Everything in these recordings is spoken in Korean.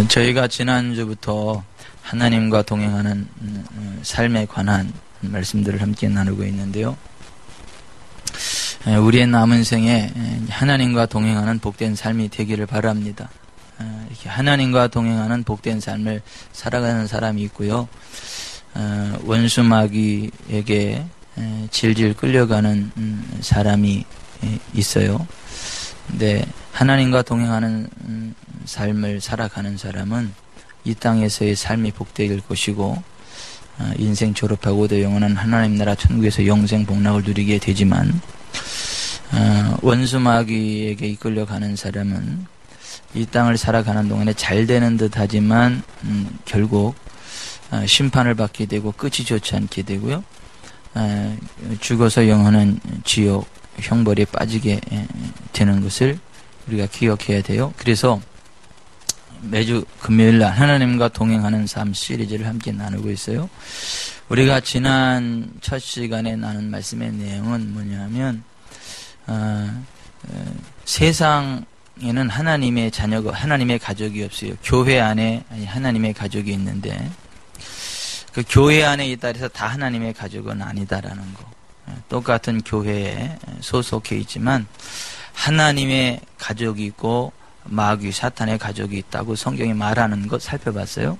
저희가 지난주부터 하나님과 동행하는 삶에 관한 말씀들을 함께 나누고 있는데요. 우리의 남은 생에 하나님과 동행하는 복된 삶이 되기를 바랍니다. 이렇게 하나님과 동행하는 복된 삶을 살아가는 사람이 있고요. 원수 마귀에게 질질 끌려가는 사람이 있어요. 근데 하나님과 동행하는 삶을 살아가는 사람은 이 땅에서의 삶이 복되길 것이고 인생 졸업하고도 영원한 하나님 나라 천국에서 영생 복락을 누리게 되지만 원수 마귀에게 이끌려가는 사람은 이 땅을 살아가는 동안에 잘 되는 듯 하지만 결국 심판을 받게 되고 끝이 좋지 않게 되고요. 죽어서 영원한 지옥 형벌에 빠지게 되는 것을 우리가 기억해야 돼요. 그래서 매주 금요일날 하나님과 동행하는 삶 시리즈를 함께 나누고 있어요. 우리가 지난 첫 시간에 나눈 말씀의 내용은 뭐냐면 세상에는 하나님의 자녀가 하나님의 가족이 없어요. 교회 안에 하나님의 가족이 있는데 그 교회 안에 있다 해서 다 하나님의 가족은 아니다라는 거. 똑같은 교회에 소속해 있지만 하나님의 가족이 있고 마귀 사탄의 가족이 있다고 성경이 말하는 것 살펴봤어요.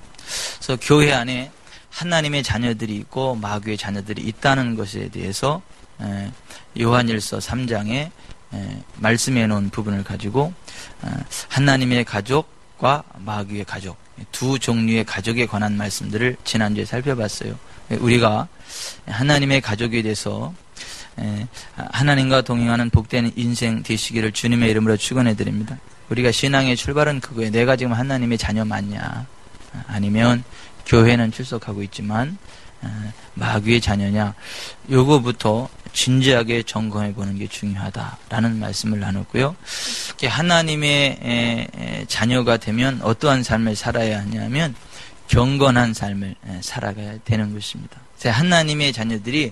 그래서 교회 안에 하나님의 자녀들이 있고 마귀의 자녀들이 있다는 것에 대해서 요한일서 3장에 말씀해 놓은 부분을 가지고 하나님의 가족과 마귀의 가족 두 종류의 가족에 관한 말씀들을 지난주에 살펴봤어요. 우리가 하나님의 가족에 대해서 하나님과 동행하는 복된 인생 되시기를 주님의 이름으로 축원해 드립니다. 우리가 신앙의 출발은 그거예요. 내가 지금 하나님의 자녀 맞냐? 아니면 교회는 출석하고 있지만 마귀의 자녀냐? 요거부터 진지하게 점검해 보는 게 중요하다라는 말씀을 나눴고요. 하나님의 자녀가 되면 어떠한 삶을 살아야 하냐면 경건한 삶을 살아가야 되는 것입니다. 하나님의 자녀들이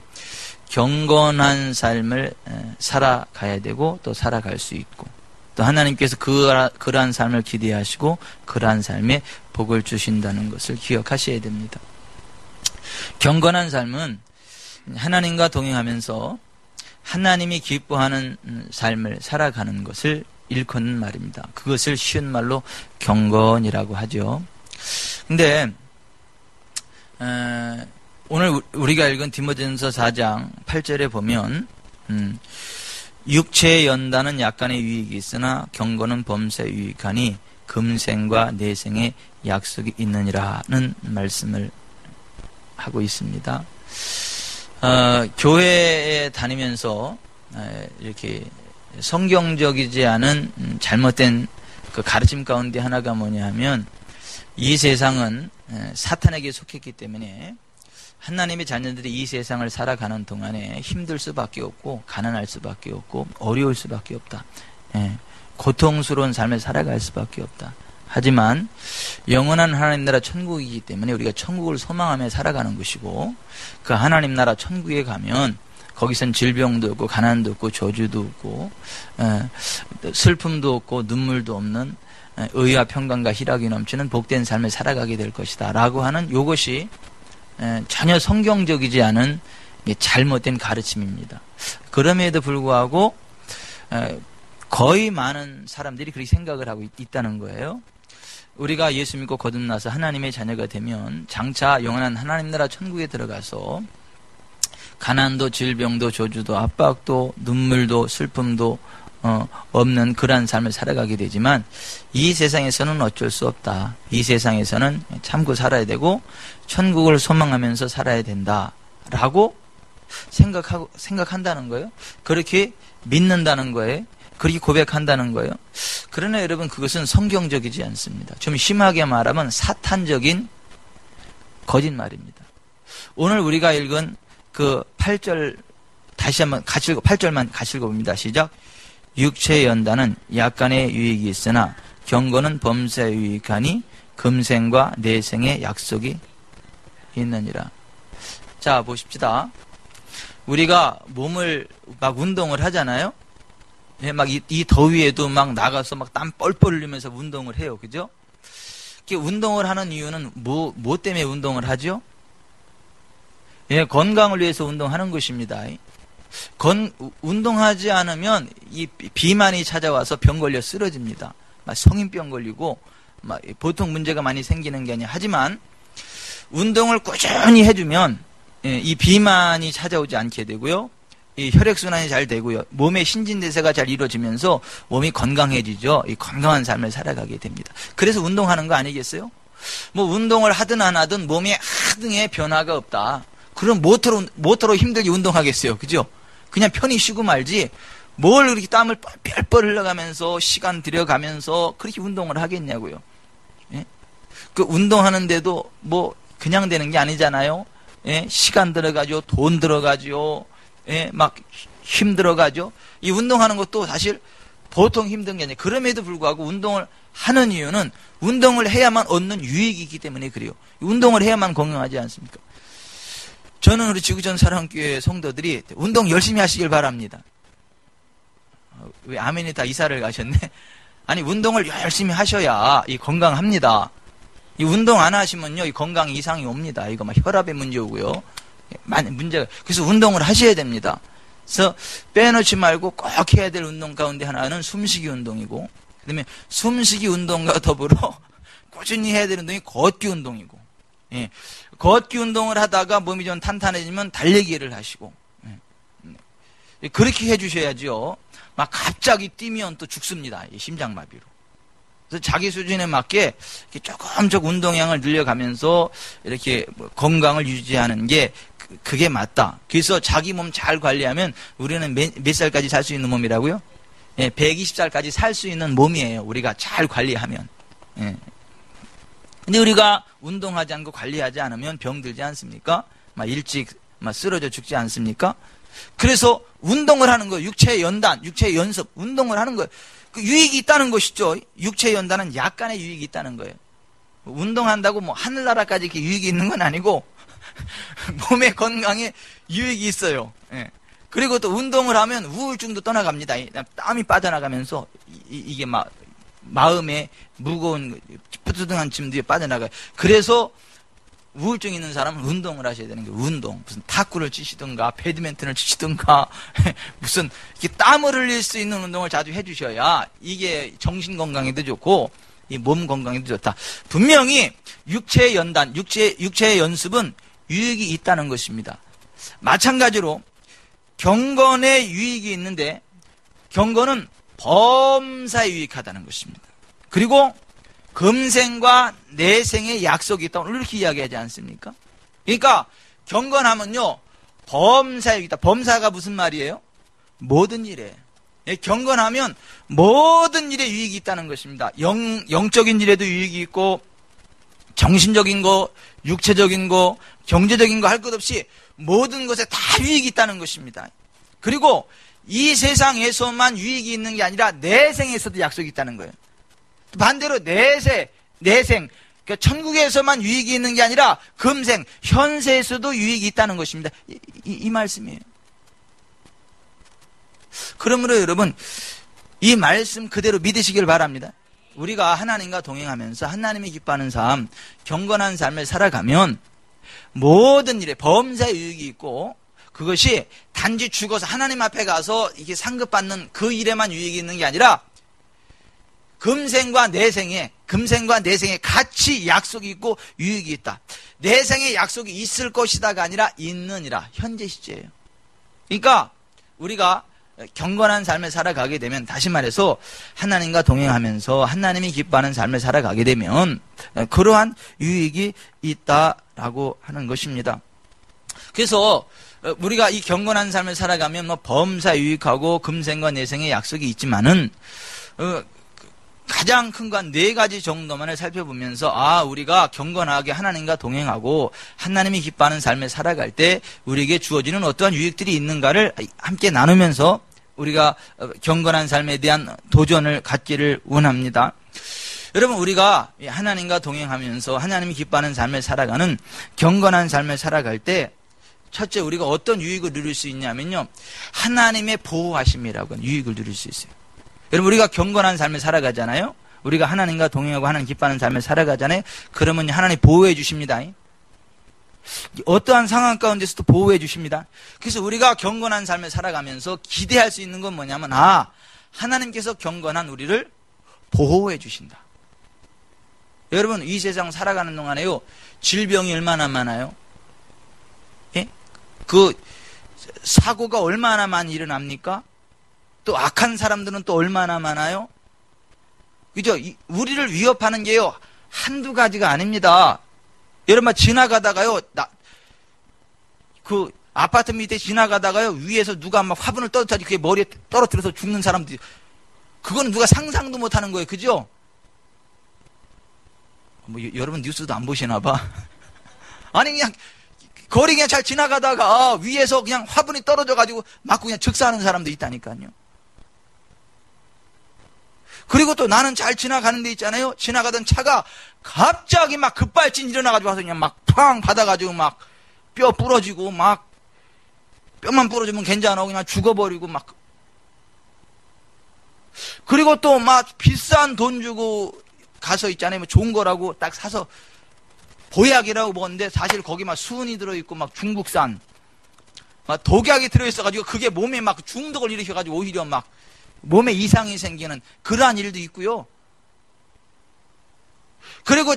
경건한 삶을 살아가야 되고 또 살아갈 수 있고 또 하나님께서 그러한 삶을 기대하시고 그러한 삶에 복을 주신다는 것을 기억하셔야 됩니다. 경건한 삶은 하나님과 동행하면서 하나님이 기뻐하는 삶을 살아가는 것을 일컫는 말입니다. 그것을 쉬운 말로 경건이라고 하죠. 근데 오늘 우리가 읽은 디모데전서 4장 8절에 보면 육체의 연단은 약간의 유익이 있으나 경건은 범사에 유익하니 금생과 내생의 약속이 있느니라는 말씀을 하고 있습니다. 교회에 다니면서 이렇게 성경적이지 않은 잘못된 그 가르침 가운데 하나가 뭐냐 하면 이 세상은 사탄에게 속했기 때문에 하나님의 자녀들이 이 세상을 살아가는 동안에 힘들 수밖에 없고 가난할 수밖에 없고 어려울 수밖에 없다. 고통스러운 삶을 살아갈 수밖에 없다. 하지만 영원한 하나님 나라 천국이기 때문에 우리가 천국을 소망하며 살아가는 것이고 그 하나님 나라 천국에 가면 거기선 질병도 없고 가난도 없고 저주도 없고 슬픔도 없고 눈물도 없는 의와 평강과 희락이 넘치는 복된 삶을 살아가게 될 것이다 라고 하는 이것이 전혀 성경적이지 않은 잘못된 가르침입니다. 그럼에도 불구하고 거의 많은 사람들이 그렇게 생각을 하고 있다는 거예요. 우리가 예수 믿고 거듭나서 하나님의 자녀가 되면 장차 영원한 하나님 나라 천국에 들어가서 가난도 질병도 저주도 압박도 눈물도 슬픔도 없는 그러한 삶을 살아가게 되지만 이 세상에서는 어쩔 수 없다. 이 세상에서는 참고 살아야 되고 천국을 소망하면서 살아야 된다라고 생각한다는 거예요. 그렇게 믿는다는 거예요. 그렇게 고백한다는 거예요. 그러나 여러분 그것은 성경적이지 않습니다. 좀 심하게 말하면 사탄적인 거짓말입니다. 오늘 우리가 읽은 그 8절 다시 한번 같이 읽고 8절만 같이 읽어봅니다. 시작. 육체의 연단은 약간의 유익이 있으나 경건은 범사에 유익하니 금생과 내생의 약속이 있느니라. 자 보십시다. 우리가 몸을 막 운동을 하잖아요. 막 이 더위에도 막 나가서 막 땀 뻘뻘 흘리면서 운동을 해요. 그죠? 운동을 하는 이유는 뭐 때문에 운동을 하죠? 예, 건강을 위해서 운동하는 것입니다. 운동하지 않으면 이 비만이 찾아와서 병 걸려 쓰러집니다. 성인병 걸리고 보통 문제가 많이 생기는 게 아니야. 하지만 운동을 꾸준히 해주면 이 비만이 찾아오지 않게 되고요. 이 혈액순환이 잘 되고요. 몸의 신진대사가 잘 이루어지면서 몸이 건강해지죠. 이 건강한 삶을 살아가게 됩니다. 그래서 운동하는 거 아니겠어요? 운동을 하든 안 하든 몸에 하등의 변화가 없다. 그럼 모터로 힘들게 운동하겠어요. 그죠? 그냥 편히 쉬고 말지 뭘 그렇게 땀을 뻘뻘 흘러가면서 시간 들여가면서 그렇게 운동을 하겠냐고요. 예? 그 운동하는데도 그냥 되는 게 아니잖아요. 예? 시간 들어가죠. 돈 들어가죠. 예? 힘 들어가죠. 이 운동하는 것도 사실 보통 힘든 게 아니에요. 그럼에도 불구하고 운동을 하는 이유는 운동을 해야만 얻는 유익이 있기 때문에 그래요. 운동을 해야만 건강하지 않습니까? 저는 우리 지구촌 사랑교회 성도들이 운동 열심히 하시길 바랍니다. 왜 아멘이 다 이사를 가셨네? 아니, 운동을 열심히 하셔야 이 건강합니다. 이 운동 안 하시면요, 이 건강 이상이 옵니다. 이거 혈압의 문제 오고요. 문제가. 그래서 운동을 하셔야 됩니다. 그래서 빼놓지 말고 꼭 해야 될 운동 가운데 하나는 숨쉬기 운동이고, 그 다음에 숨쉬기 운동과 더불어 꾸준히 해야 될 운동이 걷기 운동이고, 예. 걷기 운동을 하다가 몸이 좀 탄탄해지면 달리기를 하시고, 예. 그렇게 해주셔야죠. 갑자기 뛰면 또 죽습니다. 심장마비로. 그래서 자기 수준에 맞게 조금씩 운동량을 늘려가면서 이렇게 건강을 유지하는 게 그게 맞다. 그래서 자기 몸 잘 관리하면 우리는 몇 살까지 살 수 있는 몸이라고요? 예, 120살까지 살 수 있는 몸이에요. 우리가 잘 관리하면. 예. 근데 우리가 운동하지 않고 관리하지 않으면 병들지 않습니까? 일찍 쓰러져 죽지 않습니까? 그래서 운동을 하는 거예요. 육체 연단, 육체 연습, 운동을 하는 거예요. 그 유익이 있다는 것이죠. 육체 연단은 약간의 유익이 있다는 거예요. 운동한다고 하늘나라까지 이렇게 유익이 있는 건 아니고 몸의 건강에 유익이 있어요. 예. 그리고 또 운동을 하면 우울증도 떠나갑니다. 땀이 빠져나가면서 이게 마음에 무거운 뿌듯한 짐들이 빠져나가요. 그래서 우울증 있는 사람은 운동을 하셔야 되는 거예요. 운동. 무슨 탁구를 치시든가 배드민턴을 치시든가 무슨 이렇게 땀을 흘릴 수 있는 운동을 자주 해주셔야 이게 정신 건강에도 좋고 이 몸 건강에도 좋다. 분명히 육체의 연단, 육체의 연습은 유익이 있다는 것입니다. 마찬가지로 경건에 유익이 있는데 경건은 범사에 유익하다는 것입니다. 그리고 금생과 내생의 약속이 있다. 오늘 이렇게 이야기하지 않습니까? 그러니까 경건하면요 범사에 유익이 있다. 범사가 무슨 말이에요? 모든 일에. 경건하면 모든 일에 유익이 있다는 것입니다. 영적인 일에도 유익이 있고 정신적인 거, 육체적인 거, 경제적인 거 할 것 없이 모든 것에 다 유익이 있다는 것입니다. 그리고 이 세상에서만 유익이 있는 게 아니라 내생에서도 약속이 있다는 거예요. 반대로 내생, 그러니까 천국에서만 유익이 있는 게 아니라 금생, 현세에서도 유익이 있다는 것입니다. 이 말씀이에요. 그러므로 여러분, 이 말씀 그대로 믿으시길 바랍니다. 우리가 하나님과 동행하면서 하나님이 기뻐하는 삶, 경건한 삶을 살아가면 모든 일에 범사에 유익이 있고 그것이 단지 죽어서 하나님 앞에 가서 이게 상급받는 그 일에만 유익이 있는 게 아니라 금생과 내생에 같이 약속이 있고 유익이 있다. 내생에 약속이 있을 것이다가 아니라 있느니라. 현재 시제예요. 그러니까 우리가 경건한 삶을 살아가게 되면, 다시 말해서 하나님과 동행하면서 하나님이 기뻐하는 삶을 살아가게 되면 그러한 유익이 있다라고 하는 것입니다. 그래서 우리가 이 경건한 삶을 살아가면 범사 유익하고 금생과 내생의 약속이 있지만은 가장 큰 건 네 가지 정도만을 살펴보면서 우리가 경건하게 하나님과 동행하고 하나님이 기뻐하는 삶을 살아갈 때 우리에게 주어지는 어떠한 유익들이 있는가를 함께 나누면서 우리가 경건한 삶에 대한 도전을 갖기를 원합니다. 여러분, 우리가 하나님과 동행하면서 하나님이 기뻐하는 삶을 살아가는 경건한 삶을 살아갈 때 첫째 우리가 어떤 유익을 누릴 수 있냐면요, 하나님의 보호하심이라고 하는 유익을 누릴 수 있어요. 여러분, 우리가 경건한 삶을 살아가잖아요. 우리가 하나님과 동행하고 하나님 기뻐하는 삶을 살아가잖아요. 그러면 하나님 보호해 주십니다. 어떠한 상황 가운데서도 보호해 주십니다. 그래서 우리가 경건한 삶을 살아가면서 기대할 수 있는 건 뭐냐면, 하나님께서 경건한 우리를 보호해 주신다. 여러분, 이 세상 살아가는 동안에요, 질병이 얼마나 많아요? 예? 그 사고가 얼마나 많이 일어납니까? 또 악한 사람들은 또 얼마나 많아요? 그죠? 우리를 위협하는 게요, 한두 가지가 아닙니다. 여러분, 지나가다가요, 그 아파트 밑에 지나가다가요, 위에서 누가 막 화분을 떨어뜨려 그게 머리에 떨어뜨려서 죽는 사람들, 그거는 누가 상상도 못 하는 거예요. 그죠? 여러분 뉴스도 안 보시나 봐. 아니, 그냥 거리 그냥 잘 지나가다가 위에서 그냥 화분이 떨어져가지고 맞고 그냥 즉사하는 사람도 있다니까요. 그리고 또 나는 잘 지나가는 데 있잖아요. 지나가던 차가 갑자기 막 급발진 일어나가지고 와서 그냥 막 팡 받아가지고 막 뼈 부러지고 막 뼈만 부러지면 괜찮아 그냥 죽어버리고 막. 그리고 또 막 비싼 돈 주고 가서 있잖아요. 뭐 좋은 거라고 딱 사서 보약이라고 먹었는데 사실 거기 막 수은이 들어있고 막 중국산 막 독약이 들어있어가지고 그게 몸에 막 중독을 일으켜가지고 오히려 막 몸에 이상이 생기는 그러한 일도 있고요. 그리고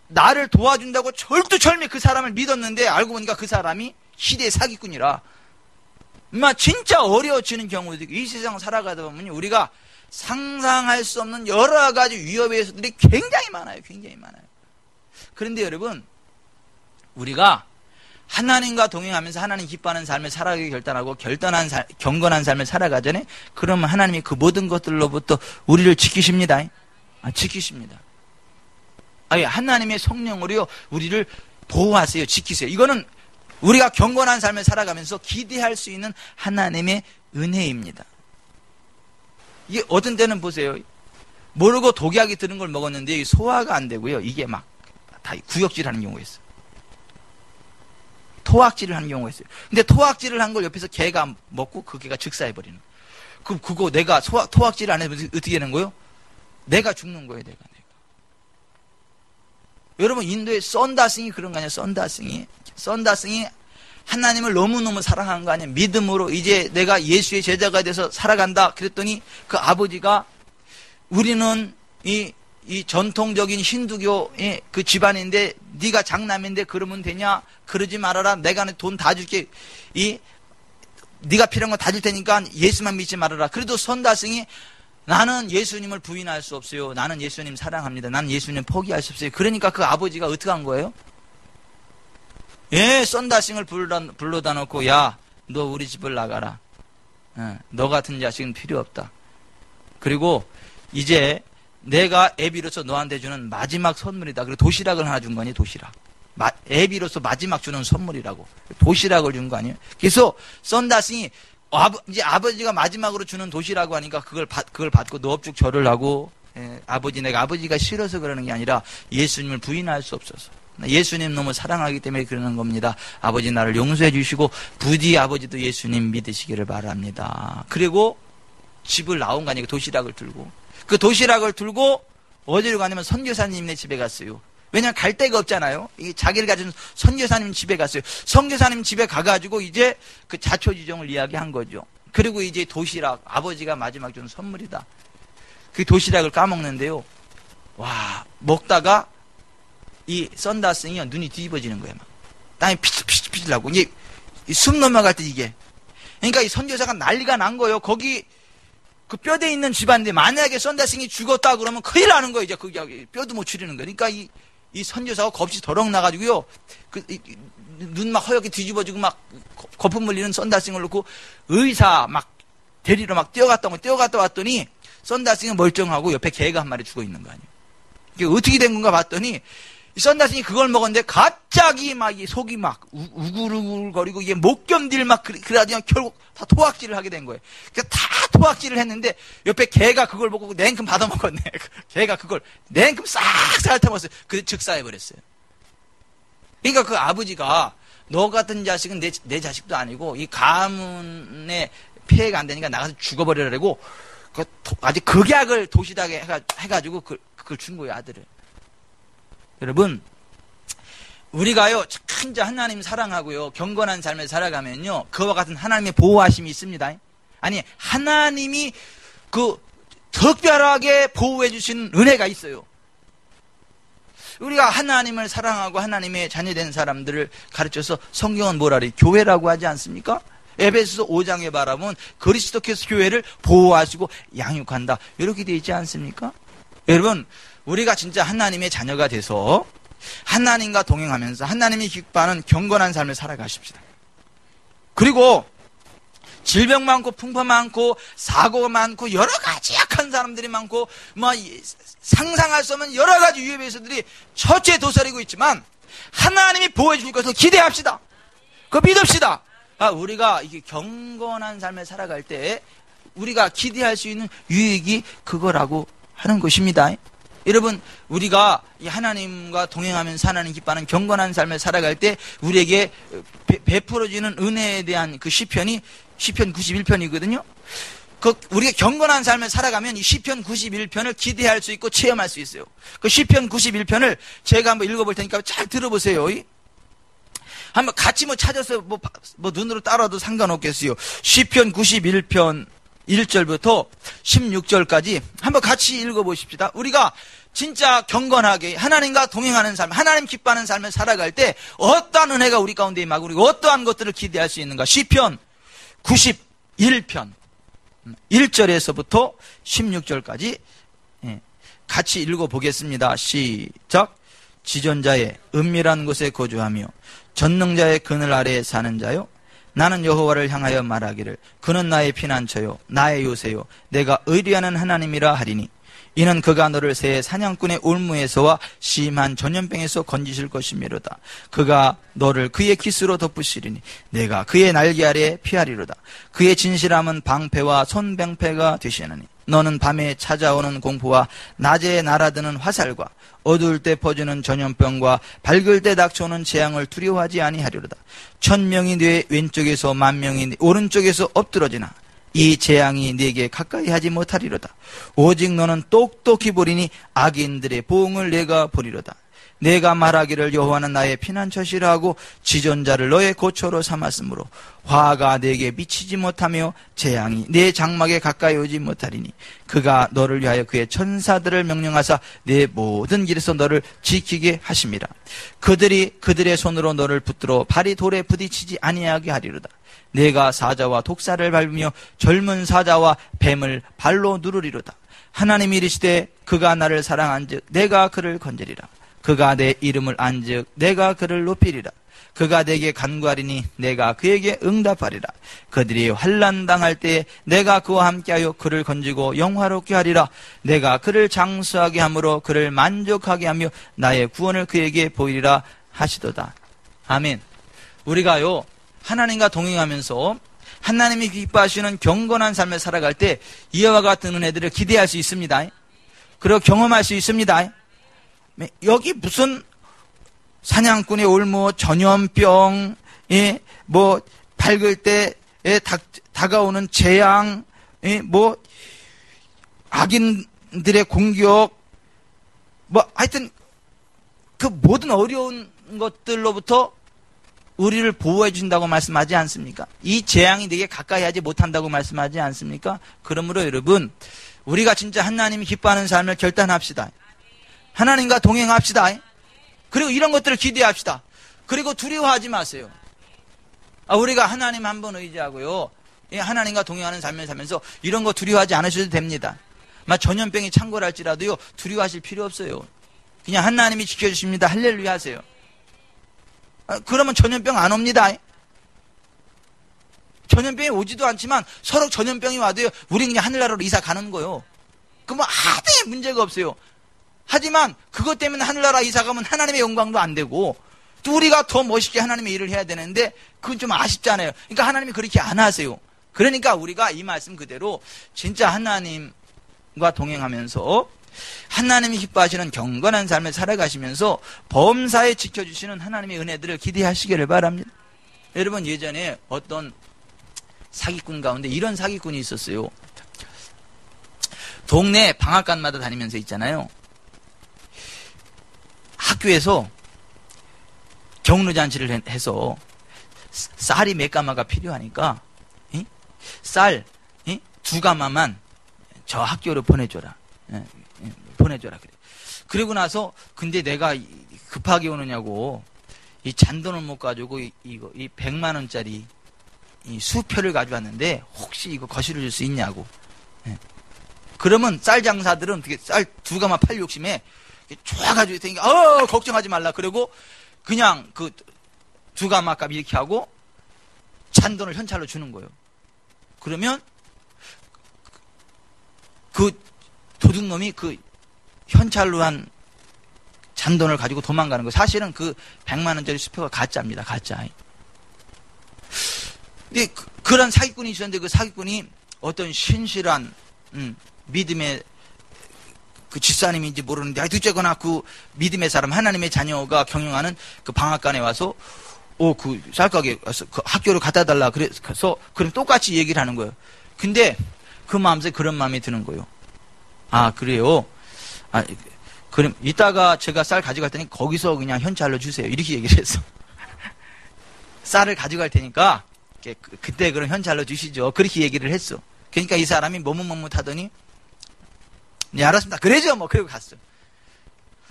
나를 도와준다고 절두철미 그 사람을 믿었는데 알고 보니까 그 사람이 시대의 사기꾼이라 막 진짜 어려워지는 경우도 있고, 이 세상 살아가다 보면 우리가 상상할 수 없는 여러 가지 위협의 요소들이 굉장히 많아요. 굉장히 많아요. 그런데 여러분, 우리가 하나님과 동행하면서 하나님 기뻐하는 삶을 살아가기 결단하고 경건한 삶을 살아가잖아요. 그러면 하나님이 그 모든 것들로부터 우리를 지키십니다. 지키십니다. 하나님의 성령으로요, 우리를 보호하세요. 지키세요. 이거는 우리가 경건한 삶을 살아가면서 기대할 수 있는 하나님의 은혜입니다. 이게 어떤 때는 보세요. 모르고 독약이 드는 걸 먹었는데 소화가 안 되고요. 이게 막 다 구역질 하는 경우가 있어요. 토악질을 하는 경우가 있어요. 근데 토악질을 한 걸 옆에서 개가 먹고 그 개가 즉사해버리는 거예요. 그거 내가 토악질을 안 해서 어떻게 되는 거예요? 내가 죽는 거예요. 내가. 여러분, 인도의 썬다싱이 그런 거 아니에요? 썬다싱이 하나님을 너무너무 사랑하는 거 아니에요? 믿음으로 이제 내가 예수의 제자가 돼서 살아간다. 그랬더니 그 아버지가 우리는 이 전통적인 힌두교의 그 집안인데 네가 장남인데 그러면 되냐? 그러지 말아라. 내가 돈 다 줄게. 네가 필요한 거 다 줄 테니까 예수만 믿지 말아라. 그래도 썬다싱이 나는 예수님을 부인할 수 없어요. 나는 예수님 사랑합니다. 나는 예수님 포기할 수 없어요. 그러니까 그 아버지가 어떻게 한 거예요? 썬다싱을 불러다 놓고, 야, 너 우리 집을 나가라. 너 같은 자식은 필요 없다. 그리고 이제 내가 애비로서 너한테 주는 마지막 선물이다. 그리고 도시락을 하나 준 거 아니에요? 도시락. 애비로서 마지막 주는 선물이라고. 도시락을 준 거 아니에요? 그래서 썬다싱이 이제 아버지가 마지막으로 주는 도시락이라고 하니까 그걸 받고 넙죽 절을 하고, 내가 아버지가 싫어서 그러는 게 아니라 예수님을 부인할 수 없어서. 예수님 너무 사랑하기 때문에 그러는 겁니다. 아버지 나를 용서해 주시고 부디 아버지도 예수님 믿으시기를 바랍니다. 그리고 집을 나온 거 아니에요. 도시락을 들고. 그 도시락을 들고 어디로 가냐면 선교사님네 집에 갔어요. 왜냐면 갈 데가 없잖아요. 자기를 가진 선교사님 집에 갔어요. 선교사님 집에 가가지고 이제 그 자초지종을 이야기한 거죠. 그리고 이제 도시락, 아버지가 마지막 준 선물이다. 그 도시락을 까먹는데요. 와, 먹다가 이 썬다싱이 눈이 뒤집어지는 거예요. 막. 땀이 피질피질 나고. 이제 숨 넘어갈 때 이게. 그러니까 이 선교사가 난리가 난 거예요. 거기 그 뼈대 있는 집안인데 만약에 썬다싱이 죽었다 그러면 큰일 나는 거예요. 이제 거기 뼈도 못 추리는 거예요. 그러니까 이 선교사가 겁이 더럭 나가지고요. 눈 막 허옇게 뒤집어지고 막 거품 물리는 썬다싱을 놓고 의사 막 데리러 막 뛰어갔다 왔더니 썬다싱은 멀쩡하고 옆에 개가 한 마리 죽어 있는 거 아니에요. 이게 어떻게 된 건가 봤더니 썬다싱이 그걸 먹었는데 갑자기 막 속이 막 우글우글거리고 이게 못 견딜 막 그래가지고 결국 다 토악질을 하게 된 거예요. 그러니까 다 토악질을 했는데 옆에 개가 그걸 보고 냉큼 받아먹었네. 개가 그걸 냉큼 싹 핥아먹었어요. 그래서 즉사해버렸어요. 그러니까 그 아버지가 너 같은 자식은 내 자식도 아니고 이 가문에 피해가 안 되니까 나가서 죽어버리라고 아주 극약을 도시하게 해가지고 그걸 준 거예요, 아들을. 여러분, 우리가요, 진짜 하나님 사랑하고요, 경건한 삶을 살아가면요, 그와 같은 하나님의 보호하심이 있습니다. 아니, 하나님이 특별하게 보호해 주시는 은혜가 있어요. 우리가 하나님을 사랑하고 하나님의 자녀된 사람들을 가르쳐서 성경은 뭐라 그래요? 교회라고 하지 않습니까? 에베소서 5장에 바라보면 그리스도께서 교회를 보호하시고 양육한다. 이렇게 되어 있지 않습니까? 여러분, 우리가 진짜 하나님의 자녀가 돼서 하나님과 동행하면서 하나님이 기뻐하는 경건한 삶을 살아가십시다. 그리고 질병 많고 풍파 많고 사고가 많고 여러 가지 약한 사람들이 많고 상상할 수 없는 여러 가지 위협의 요소들이 처치에 도사리고 있지만 하나님이 보호해 줄 것을 기대합시다. 그거 믿읍시다. 우리가 이게 경건한 삶을 살아갈 때 우리가 기대할 수 있는 유익이 그거라고 하는 것입니다. 여러분, 우리가 하나님과 동행하면서 하나님 기뻐하는 경건한 삶을 살아갈 때 우리에게 베풀어지는 은혜에 대한 그 시편이 시편 91편이거든요. 우리가 경건한 삶을 살아가면 이 시편 91편을 기대할 수 있고 체험할 수 있어요. 그 시편 91편을 제가 한번 읽어볼 테니까 잘 들어보세요. 한번 같이 찾아서 눈으로 따라도 상관없겠어요. 시편 91편 1절부터 16절까지 한번 같이 읽어보십시다. 우리가 진짜 경건하게 하나님과 동행하는 삶, 하나님 기뻐하는 삶을 살아갈 때 어떠한 은혜가 우리 가운데 임하고 우리가 어떠한 것들을 기대할 수 있는가. 시편 91편 1절에서부터 16절까지 같이 읽어보겠습니다. 시작. 지존자의 은밀한 곳에 거주하며 전능자의 그늘 아래에 사는 자요, 나는 여호와를 향하여 말하기를 그는 나의 피난처요 나의 요새요 내가 의리하는 하나님이라 하리니 이는 그가 너를 새 사냥꾼의 올무에서와 심한 전염병에서 건지실 것이미로다. 그가 너를 그의 기스로 덮으시리니 내가 그의 날개 아래 피하리로다. 그의 진실함은 방패와 손병패가 되시느니 너는 밤에 찾아오는 공포와 낮에 날아드는 화살과 어두울 때 퍼지는 전염병과 밝을 때 닥쳐오는 재앙을 두려워하지 아니하리로다. 1000명이 네 왼쪽에서 10,000명이 네 오른쪽에서 엎드러지나 이 재앙이 네게 가까이 하지 못하리로다. 오직 너는 똑똑히 보리니 악인들의 보응을 내가 보리로다. 내가 말하기를 여호와는 나의 피난처시라 하고 지존자를 너의 고초로 삼았으므로 화가 내게 미치지 못하며 재앙이 내 장막에 가까이 오지 못하리니 그가 너를 위하여 그의 천사들을 명령하사 내 모든 길에서 너를 지키게 하심이라. 그들이 그들의 손으로 너를 붙들어 발이 돌에 부딪히지 아니하게 하리로다. 내가 사자와 독사를 밟으며 젊은 사자와 뱀을 발로 누르리로다. 하나님이 이르시되 그가 나를 사랑한즉 내가 그를 건지리라. 그가 내 이름을 안즉 내가 그를 높이리라. 그가 내게 간구하리니 내가 그에게 응답하리라. 그들이 환난 당할 때에 내가 그와 함께하여 그를 건지고 영화롭게 하리라. 내가 그를 장수하게 함으로 그를 만족하게 하며 나의 구원을 그에게 보이리라 하시도다. 아멘. 우리가요 하나님과 동행하면서 하나님이 기뻐하시는 경건한 삶을 살아갈 때 이와 같은 은혜들을 기대할 수 있습니다. 그리고 경험할 수 있습니다. 여기 무슨 사냥꾼의 올무, 전염병, 밝을 때 다가오는 재앙, 악인들의 공격, 하여튼 그 모든 어려운 것들로부터 우리를 보호해 준다고 말씀하지 않습니까? 이 재앙이 내게 가까이 하지 못한다고 말씀하지 않습니까? 그러므로 여러분, 우리가 진짜 하나님이 기뻐하는 삶을 결단합시다. 하나님과 동행합시다. 그리고 이런 것들을 기대합시다. 그리고 두려워하지 마세요. 우리가 하나님 한 번 의지하고요, 하나님과 동행하는 삶을 살면서 이런 거 두려워하지 않으셔도 됩니다. 전염병이 창궐할지라도요 두려워하실 필요 없어요. 그냥 하나님이 지켜주십니다. 할렐루야 하세요. 그러면 전염병 안 옵니다. 전염병이 오지도 않지만 서로 전염병이 와도요 우리는 그냥 하늘나라로 이사 가는 거예요. 그럼 아무 문제가 없어요. 하지만 그것 때문에 하늘나라 이사 가면 하나님의 영광도 안 되고 또 우리가 더 멋있게 하나님의 일을 해야 되는데 그건 좀 아쉽잖아요. 그러니까 하나님이 그렇게 안 하세요. 그러니까 우리가 이 말씀 그대로 진짜 하나님과 동행하면서 하나님이 기뻐하시는 경건한 삶을 살아가시면서 범사에 지켜주시는 하나님의 은혜들을 기대하시기를 바랍니다. 여러분, 예전에 어떤 사기꾼 가운데 이런 사기꾼이 있었어요. 동네 방앗간마다 다니면서 있잖아요. 학교에서 경로잔치를 해서 쌀이 몇 가마가 필요하니까 쌀 2가마만 저 학교로 보내줘라. 보내줘라 그래. 그리고 나서 근데 내가 급하게 오느냐고 이 잔돈을 못 가지고 이 100만 원짜리 이 수표를 가져왔는데 혹시 이거 거실을 줄 수 있냐고. 그러면 쌀 장사들은 어떻게 쌀 2가마 팔 욕심에 좋아가지고 있으니까 걱정하지 말라. 그리고 그냥 그 2가마 값 이렇게 하고 잔돈을 현찰로 주는 거예요. 그러면 그 도둑놈이 그 현찰로 한 잔돈을 가지고 도망가는 거예요. 사실은 그 100만 원짜리 수표가 가짜입니다. 가짜. 근데 그런 사기꾼이 있었는데 그 사기꾼이 어떤 신실한 믿음의 그 집사님인지 모르는데 어쨌거나 그 믿음의 사람 하나님의 자녀가 경영하는 그 방앗간에 와서 그 쌀가게 와서 그 학교를 갖다 달라 그래서 그럼 똑같이 얘기를 하는 거예요. 근데 그 마음속에 그런 마음이 드는 거예요. 아 그래요? 그럼 이따가 제가 쌀 가져갈 테니 거기서 그냥 현찰로 주세요. 이렇게 얘기를 했어. 쌀을 가져갈 테니까 그때 그럼 현찰로 주시죠. 그렇게 얘기를 했어. 그러니까 이 사람이 머뭇머뭇하더니 네 알았습니다. 그래죠 뭐. 그리고 갔어.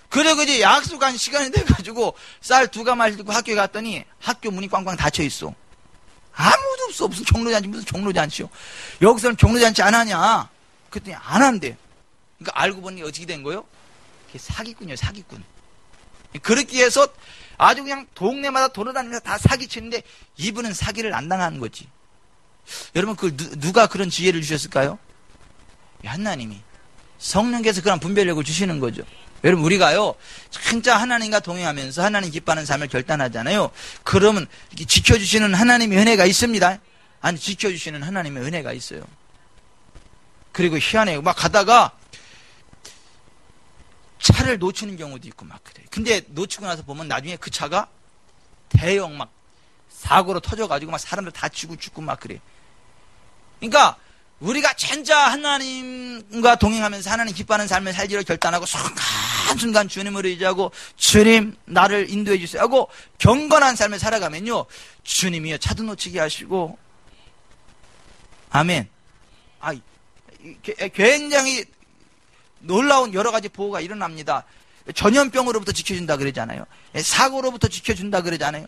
그리고 이제 약속한 시간이 돼가지고 쌀 2가마를 들고 학교에 갔더니 학교 문이 꽝꽝 닫혀 있어. 아무도 없어. 무슨 종로잔치요. 여기서는 종로잔치 안 하냐. 그랬더니 안 한대. 그러니까 알고 보니 어떻게 된 거예요? 그게 사기꾼이에요. 사기꾼. 그렇게 해서 아주 그냥 동네마다 돌아다니면서 다 사기치는데 이분은 사기를 안 당하는 거지. 여러분 누가 그런 지혜를 주셨을까요? 하나님이. 성령께서 그런 분별력을 주시는 거죠. 여러분 우리가요 진짜 하나님과 동행하면서 하나님 기뻐하는 삶을 결단하잖아요. 그러면 지켜주시는 하나님의 은혜가 있습니다. 아니 지켜주시는 하나님의 은혜가 있어요. 그리고 희한해요. 막 가다가 차를 놓치는 경우도 있고 막 그래. 근데 놓치고 나서 보면 나중에 그 차가 대형 막 사고로 터져가지고 막 사람들 다치고 죽고 막 그래. 그러니까 우리가 진짜 하나님과 동행하면서 하나님 기뻐하는 삶을 살기로 결단하고 순간순간 주님을 의지하고 주님 나를 인도해 주세요 하고 경건한 삶을 살아가면요 주님이요 차도 놓치게 하시고 아멘. 굉장히 놀라운 여러 가지 보호가 일어납니다. 전염병으로부터 지켜준다 그러잖아요. 사고로부터 지켜준다 그러잖아요.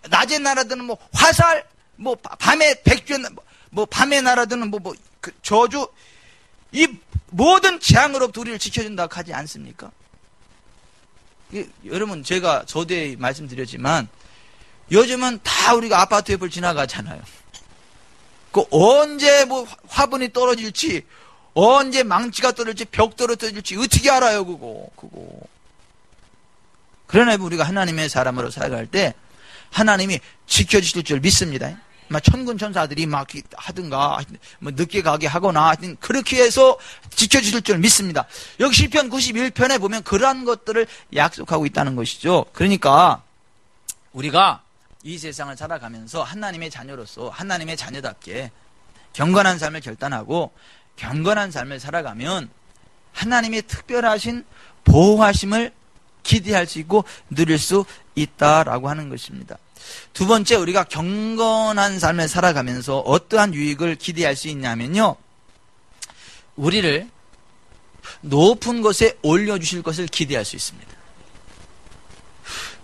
낮에 날아드는 뭐 화살, 뭐 밤에 백전, 뭐 밤에 날아드는 그 저주, 이 모든 재앙으로부터 우리를 지켜준다 하지 않습니까? 여러분 제가 저도에 말씀드렸지만 요즘은 다 우리가 아파트 옆을 지나가잖아요. 그 언제 뭐 화분이 떨어질지, 언제 망치가 떨어질지, 벽 떨어질지 어떻게 알아요, 그거. 그러나 우리가 하나님의 사람으로 살아갈 때 하나님이 지켜주실 줄 믿습니다. 막 천군 천사들이 막 하든가, 뭐 늦게 가게 하거나, 하여튼 그렇게 해서 지켜주실 줄 믿습니다. 여기 시편 91편에 보면 그러한 것들을 약속하고 있다는 것이죠. 그러니까 우리가 이 세상을 살아가면서 하나님의 자녀로서 하나님의 자녀답게 경건한 삶을 결단하고 경건한 삶을 살아가면 하나님의 특별하신 보호하심을 기대할 수 있고 누릴 수 있다라고 하는 것입니다. 두 번째, 우리가 경건한 삶을 살아가면서 어떠한 유익을 기대할 수 있냐면요, 우리를 높은 곳에 올려주실 것을 기대할 수 있습니다.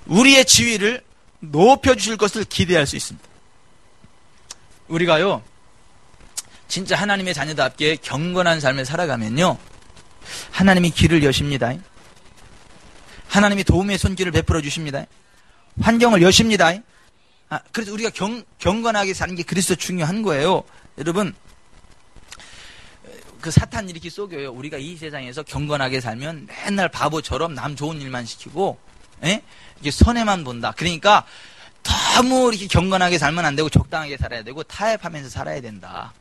우리의 지위를 높여주실 것을 기대할 수 있습니다. 우리가요 진짜 하나님의 자녀답게 경건한 삶을 살아가면요 하나님이 길을 여십니다. 하나님이 도움의 손길을 베풀어 주십니다. 환경을 여십니다. 그래서 우리가 경건하게 사는 게 그래서 중요한 거예요. 여러분 그 사탄 이렇게 속여요. 우리가 이 세상에서 경건하게 살면 맨날 바보처럼 남 좋은 일만 시키고 이게 손해만 본다. 그러니까 너무 이렇게 경건하게 살면 안 되고 적당하게 살아야 되고 타협하면서 살아야 된다.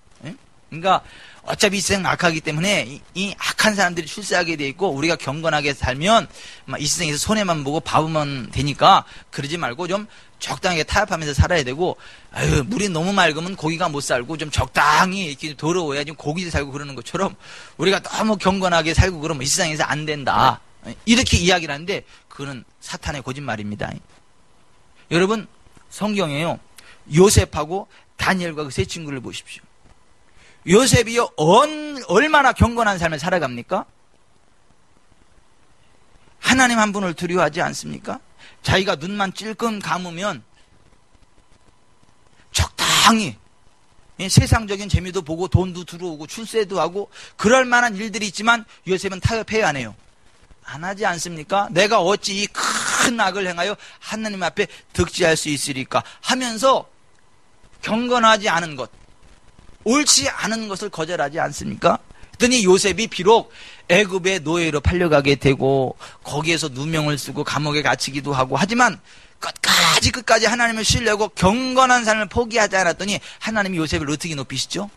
그러니까 어차피 이 세상 악하기 때문에 이 악한 사람들이 출세하게 돼 있고 우리가 경건하게 살면 이 세상에서 손해만 보고 밥으면 되니까 그러지 말고 좀 적당하게 타협하면서 살아야 되고, 아유, 물이 너무 맑으면 고기가 못 살고 좀 적당히 이렇게 더러워야 좀 고기 살고 그러는 것처럼 우리가 너무 경건하게 살고 그러면 이 세상에서 안 된다. 이렇게 이야기를 하는데 그거는 사탄의 거짓말입니다. 여러분, 성경에요. 요셉하고 다니엘과 그 세 친구를 보십시오. 요셉이요, 얼마나 경건한 삶을 살아갑니까? 하나님 한 분을 두려워하지 않습니까? 자기가 눈만 찔끔 감으면 적당히 세상적인 재미도 보고 돈도 들어오고 출세도 하고 그럴 만한 일들이 있지만 요셉은 타협해야 안 해요. 안 하지 않습니까? 내가 어찌 이 큰 악을 행하여 하나님 앞에 득지할 수 있으리까 하면서 경건하지 않은 것, 옳지 않은 것을 거절하지 않습니까? 그랬더니 요셉이 비록 애굽의 노예로 팔려가게 되고 거기에서 누명을 쓰고 감옥에 갇히기도 하고 하지만 끝까지 하나님을 신뢰하고 경건한 삶을 포기하지 않았더니 하나님이 요셉을 어떻게 높이시죠?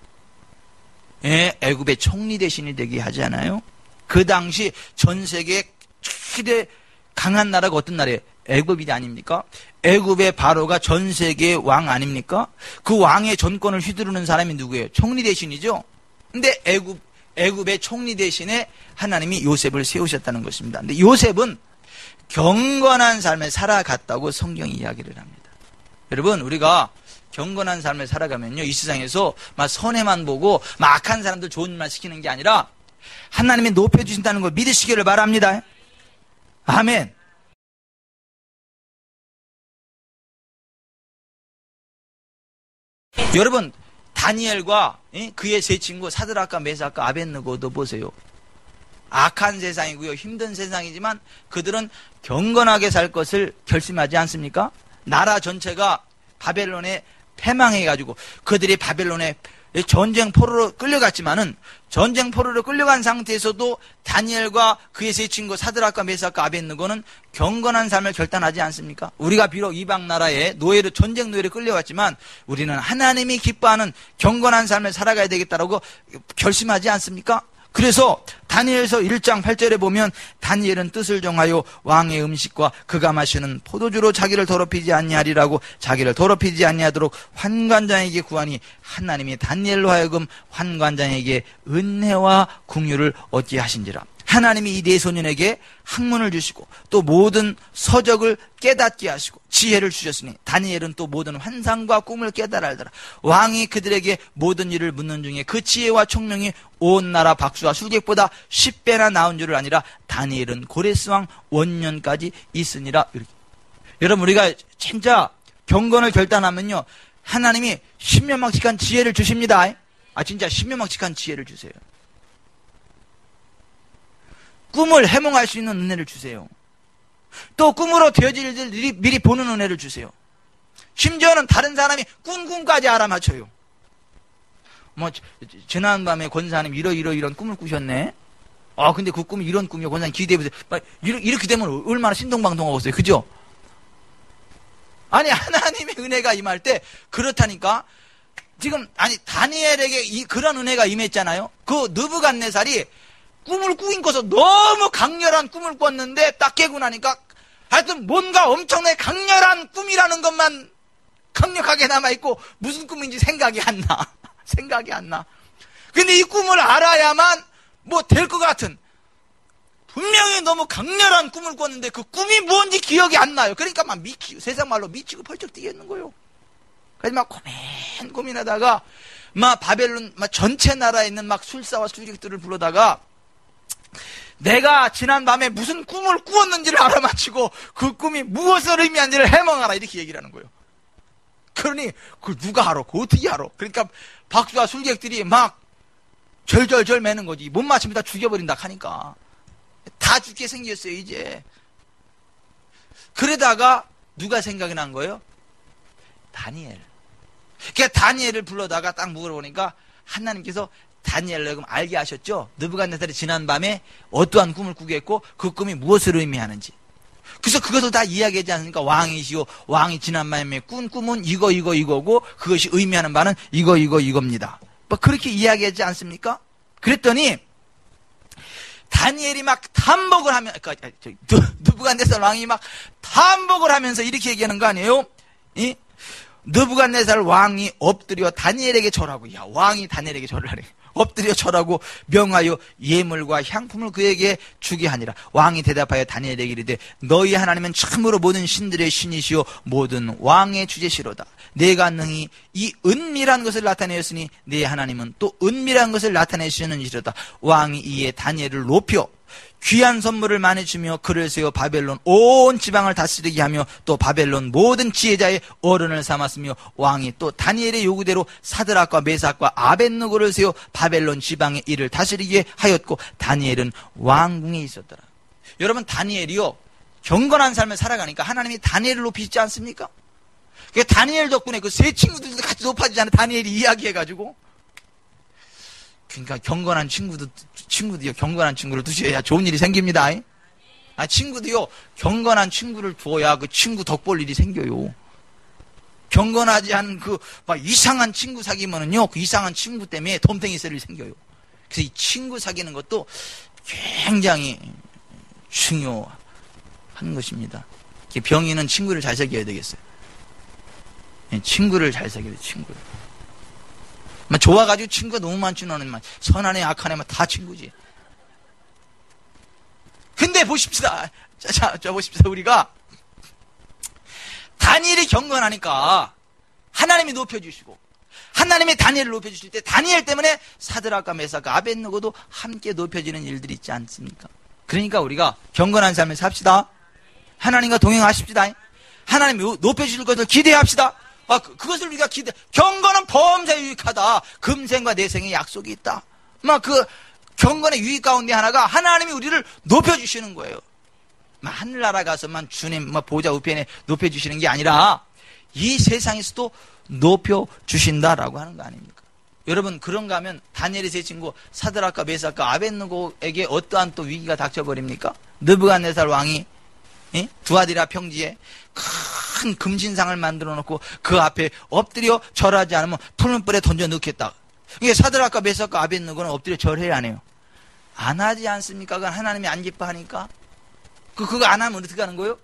예, 애굽의 총리 대신이 되게 하지 않아요? 그 당시 전 세계 최대 강한 나라가 어떤 나라예요? 애굽이 아닙니까? 애굽의 바로가 전 세계의 왕 아닙니까? 그 왕의 전권을 휘두르는 사람이 누구예요? 총리 대신이죠? 근데 애굽의 총리 대신에 하나님이 요셉을 세우셨다는 것입니다. 근데 요셉은 경건한 삶을 살아갔다고 성경이 이야기를 합니다. 여러분, 우리가 경건한 삶을 살아가면요, 이 세상에서 막 선해만 보고 막 악한 사람들 좋은 일만 시키는 게 아니라 하나님이 높여주신다는 걸 믿으시기를 바랍니다. 아멘. 여러분, 다니엘과 그의 세 친구 사드락과 메삭과 아벳느고도 보세요. 악한 세상이고요, 힘든 세상이지만 그들은 경건하게 살 것을 결심하지 않습니까? 나라 전체가 바벨론에 패망해가지고 그들이 바벨론에 전쟁 포로로 끌려갔지만은 전쟁 포로로 끌려간 상태에서도 다니엘과 그의 세 친구 사드락과 메삭과 아벳느고는 경건한 삶을 결단하지 않습니까? 우리가 비록 이방 나라에 노예로 전쟁 노예로 끌려왔지만 우리는 하나님이 기뻐하는 경건한 삶을 살아가야 되겠다라고 결심하지 않습니까? 그래서 다니엘서 1장 8절에 보면 다니엘은 뜻을 정하여 왕의 음식과 그가 마시는 포도주로 자기를 더럽히지 아니하리라고 자기를 더럽히지 아니하도록 환관장에게 구하니 하나님이 다니엘로 하여금 환관장에게 은혜와 긍휼을 얻게 하신지라. 하나님이 이 네 소년에게 학문을 주시고 또 모든 서적을 깨닫게 하시고 지혜를 주셨으니 다니엘은 또 모든 환상과 꿈을 깨달아 알더라. 왕이 그들에게 모든 일을 묻는 중에 그 지혜와 총명이 온 나라 박수와 술객보다 10배나 나온 줄을 아니라 다니엘은 고레스왕 원년까지 있으니라. 이렇게. 여러분, 우리가 진짜 경건을 결단하면요, 하나님이 신묘막측한 지혜를 주십니다. 진짜 신묘막측한 지혜를 주세요. 꿈을 해몽할 수 있는 은혜를 주세요. 또 꿈으로 되어질 일들 미리 보는 은혜를 주세요. 심지어는 다른 사람이 꾼 꿈까지 알아맞혀요. 지난밤에 권사님 이런 꿈을 꾸셨네. 근데 그 꿈이 이런 꿈이요. 권사님 기대해보세요. 이렇게 되면 얼마나 신동방동하겠어요. 그죠? 하나님의 은혜가 임할 때 그렇다니까. 지금 다니엘에게 그런 은혜가 임했잖아요. 그 느부갓네살이 꿈을 꾸긴 거서 너무 강렬한 꿈을 꿨는데 딱 깨고 나니까 하여튼 뭔가 엄청나게 강렬한 꿈이라는 것만 강력하게 남아있고 무슨 꿈인지 생각이 안 나. 근데 이 꿈을 알아야만 될 것 같은, 분명히 너무 강렬한 꿈을 꿨는데 그 꿈이 뭔지 기억이 안 나요. 그러니까 막 세상 말로 미치고 펄쩍 뛰겠는 거예요. 그래서 막 고민하다가 바벨론 전체 나라에 있는 술사와 술객들을 불러다가 내가 지난밤에 무슨 꿈을 꾸었는지를 알아맞히고 그 꿈이 무엇을 의미하는지를 해몽하라, 이렇게 얘기를 하는 거예요. 그러니 그걸 누가 알아? 그거 어떻게 알아? 그러니까 박수와 술객들이 막 절절절 매는 거지. 못 맞추면 다 죽여버린다 하니까 다 죽게 생겼어요 이제. 그러다가 누가 생각이 난 거예요? 다니엘. 그러니까 다니엘을 불러다가 딱 물어보니까 하나님께서 다니엘을 알게 하셨죠. 느부갓네살이 지난밤에 어떠한 꿈을 꾸게 했고 그 꿈이 무엇을 의미하는지. 그래서 그것을 다 이야기하지 않습니까? 왕이시오, 왕이 지난밤에 꾼 꿈은 이거고 그것이 의미하는 바는 이겁니다. 뭐 그렇게 이야기하지 않습니까? 그랬더니 다니엘이 막 담복을 하면, 느부갓네살 왕이 막 담복을 하면서 이렇게 얘기하는 거 아니에요? 느부갓네살 왕이 엎드려 다니엘에게 절하고, 야, 왕이 다니엘에게 절을 하래. 엎드려 절하고 명하여 예물과 향품을 그에게 주게 하니라. 왕이 대답하여 다니엘에게 이르되 너희 하나님은 참으로 모든 신들의 신이시요 모든 왕의 주제시로다. 내가 능히 이 은밀한 것을 나타내었으니 내 하나님은 또 은밀한 것을 나타내시는지로다. 왕이 이에 다니엘을 높여 귀한 선물을 많이 주며 그를 세워 바벨론 온 지방을 다스리게 하며 또 바벨론 모든 지혜자의 어른을 삼았으며 왕이 또 다니엘의 요구대로 사드락과 메삭과 아벳느고를 세워 바벨론 지방의 일을 다스리게 하였고 다니엘은 왕궁에 있었더라. 여러분, 다니엘이요 경건한 삶을 살아가니까 하나님이 다니엘을 높이시지 않습니까? 그 다니엘 덕분에 그 세 친구들도 같이 높아지잖아요. 다니엘이 이야기해가지고. 그러니까 경건한 친구도요, 경건한 친구를 두셔야 좋은 일이 생깁니다. 친구도요, 경건한 친구를 두어야 그 친구 덕볼 일이 생겨요. 경건하지 않은 막 이상한 친구 사귀면은요, 그 이상한 친구 때문에 덤탱이 쓸 일이 생겨요. 그래서 이 친구 사귀는 것도 굉장히 중요한 것입니다. 병인은 친구를 잘 사귀어야 되겠어요. 친구를 잘 사귀어야 돼요, 친구를. 좋아가지고 친구가 너무 많지는 선한 애, 악한 애만 다 친구지. 근데 보십시다. 자, 보십시다. 우리가 다니엘이 경건하니까 하나님이 높여주시고 하나님이 다니엘을 높여주실 때 다니엘 때문에 사드락과 메삭과 아벳느고도 함께 높여지는 일들이 있지 않습니까? 그러니까 우리가 경건한 삶을 삽시다. 하나님과 동행하십시다. 하나님이 높여주실 것을 기대합시다. 그것을 우리가 경건은 범사에 유익하다. 금생과 내생의 약속이 있다. 그 경건의 유익 가운데 하나가 하나님이 우리를 높여주시는 거예요. 하늘나라 가서만 주님 보좌 우편에 높여주시는 게 아니라 이 세상에서도 높여주신다라고 하는 거 아닙니까? 여러분, 그런가 하면 다니엘의 세 친구 사드락과 메삭과 아벳느고에게 어떠한 또 위기가 닥쳐버립니까? 느부갓네살 왕이 두아디라 평지에 큰 금신상을 만들어 놓고 그 앞에 엎드려 절하지 않으면 풀무불에 던져 넣겠다. 이게 사드락과 메삭과 아벳느고는 엎드려 절해야 하네요. 안 하지 않습니까? 그건 하나님이 안 기뻐하니까. 그거 안 하면 어떻게 하는 거예요?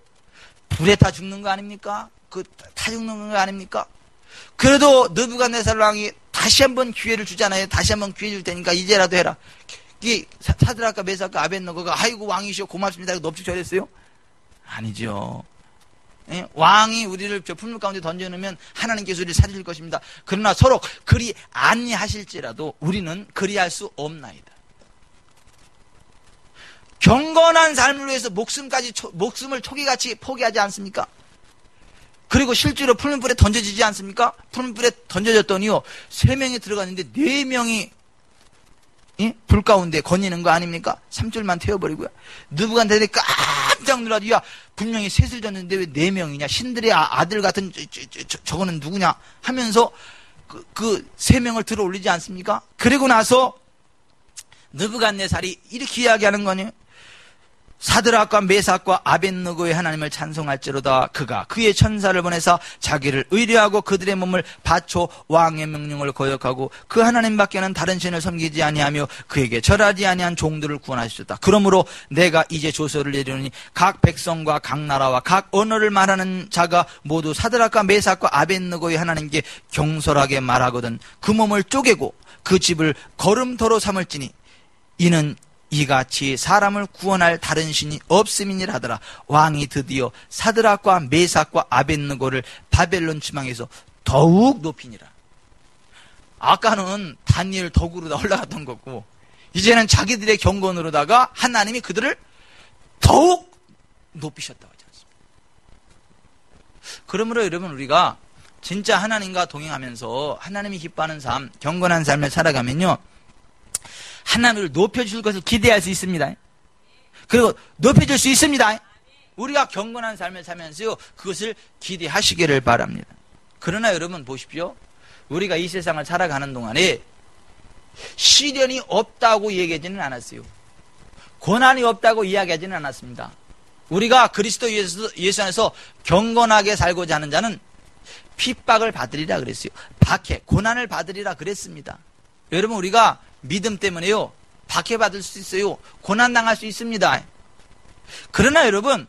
불에 타 죽는 거 아닙니까? 타 죽는 거 아닙니까? 그래도 느부갓네살 왕이 다시 한번 기회를 주잖아요. 다시 한번 기회 줄 테니까 이제라도 해라. 이 사드락과 메삭과 아벳느고가 아이고 왕이시여 고맙습니다. 넙죽 절했어요? 아니죠. 왕이 우리를 저 풀물 가운데 던져놓으면 하나님께서 우리를 살릴 것입니다. 그러나 서로 그리 아니하실지라도 우리는 그리할 수 없나이다. 경건한 삶을 위해서 목숨을 초기같이 포기하지 않습니까? 그리고 실제로 풀물불에 던져지지 않습니까? 풀물불에 던져졌더니요, 3명이 들어갔는데 4명이 불 가운데 거니는 거 아닙니까? 3줄만 태워버리고요. 느부갓네살이 깜짝 놀라도, 야, 분명히 셋을 졌는데 왜 4명이냐? 신들의 아들 같은 저거는 누구냐? 하면서 그 3명을 들어 올리지 않습니까? 그리고 나서 느부갓네살이 이렇게 이야기하는 거냐? 사드락과 메삭과 아벳느고의 하나님을 찬송할지로다. 그가 그의 천사를 보내사 자기를 의뢰하고 그들의 몸을 바쳐 왕의 명령을 거역하고 그 하나님 밖에는 다른 신을 섬기지 아니하며 그에게 절하지 아니한 종들을 구원하셨다. 그러므로 내가 이제 조서를 내리노니 각 백성과 각 나라와 각 언어를 말하는 자가 모두 사드락과 메삭과 아벳느고의 하나님께 경솔하게 말하거든 그 몸을 쪼개고 그 집을 거름터로 삼을지니 이는 이같이 사람을 구원할 다른 신이 없음이니라 하더라. 왕이 드디어 사드락과 메삭과 아벳느고를 바벨론 지방에서 더욱 높이니라. 아까는 다니엘 덕으로 올라갔던 거고 이제는 자기들의 경건으로다가 하나님이 그들을 더욱 높이셨다고 하지 않습니까? 그러므로 여러분, 우리가 진짜 하나님과 동행하면서 하나님이 기뻐하는 삶, 경건한 삶을 살아가면요, 하나님을 높여줄 것을 기대할 수 있습니다. 그리고 높여줄 수 있습니다. 우리가 경건한 삶을 살면서요, 그것을 기대하시기를 바랍니다. 그러나 여러분 보십시오. 우리가 이 세상을 살아가는 동안에 시련이 없다고 얘기하지는 않았어요. 고난이 없다고 이야기하지는 않았습니다. 우리가 그리스도 예수 안에서 경건하게 살고자 하는 자는 핍박을 받으리라 그랬어요. 박해, 고난을 받으리라 그랬습니다. 여러분, 우리가 믿음 때문에요, 박해받을 수 있어요. 고난당할 수 있습니다. 그러나 여러분,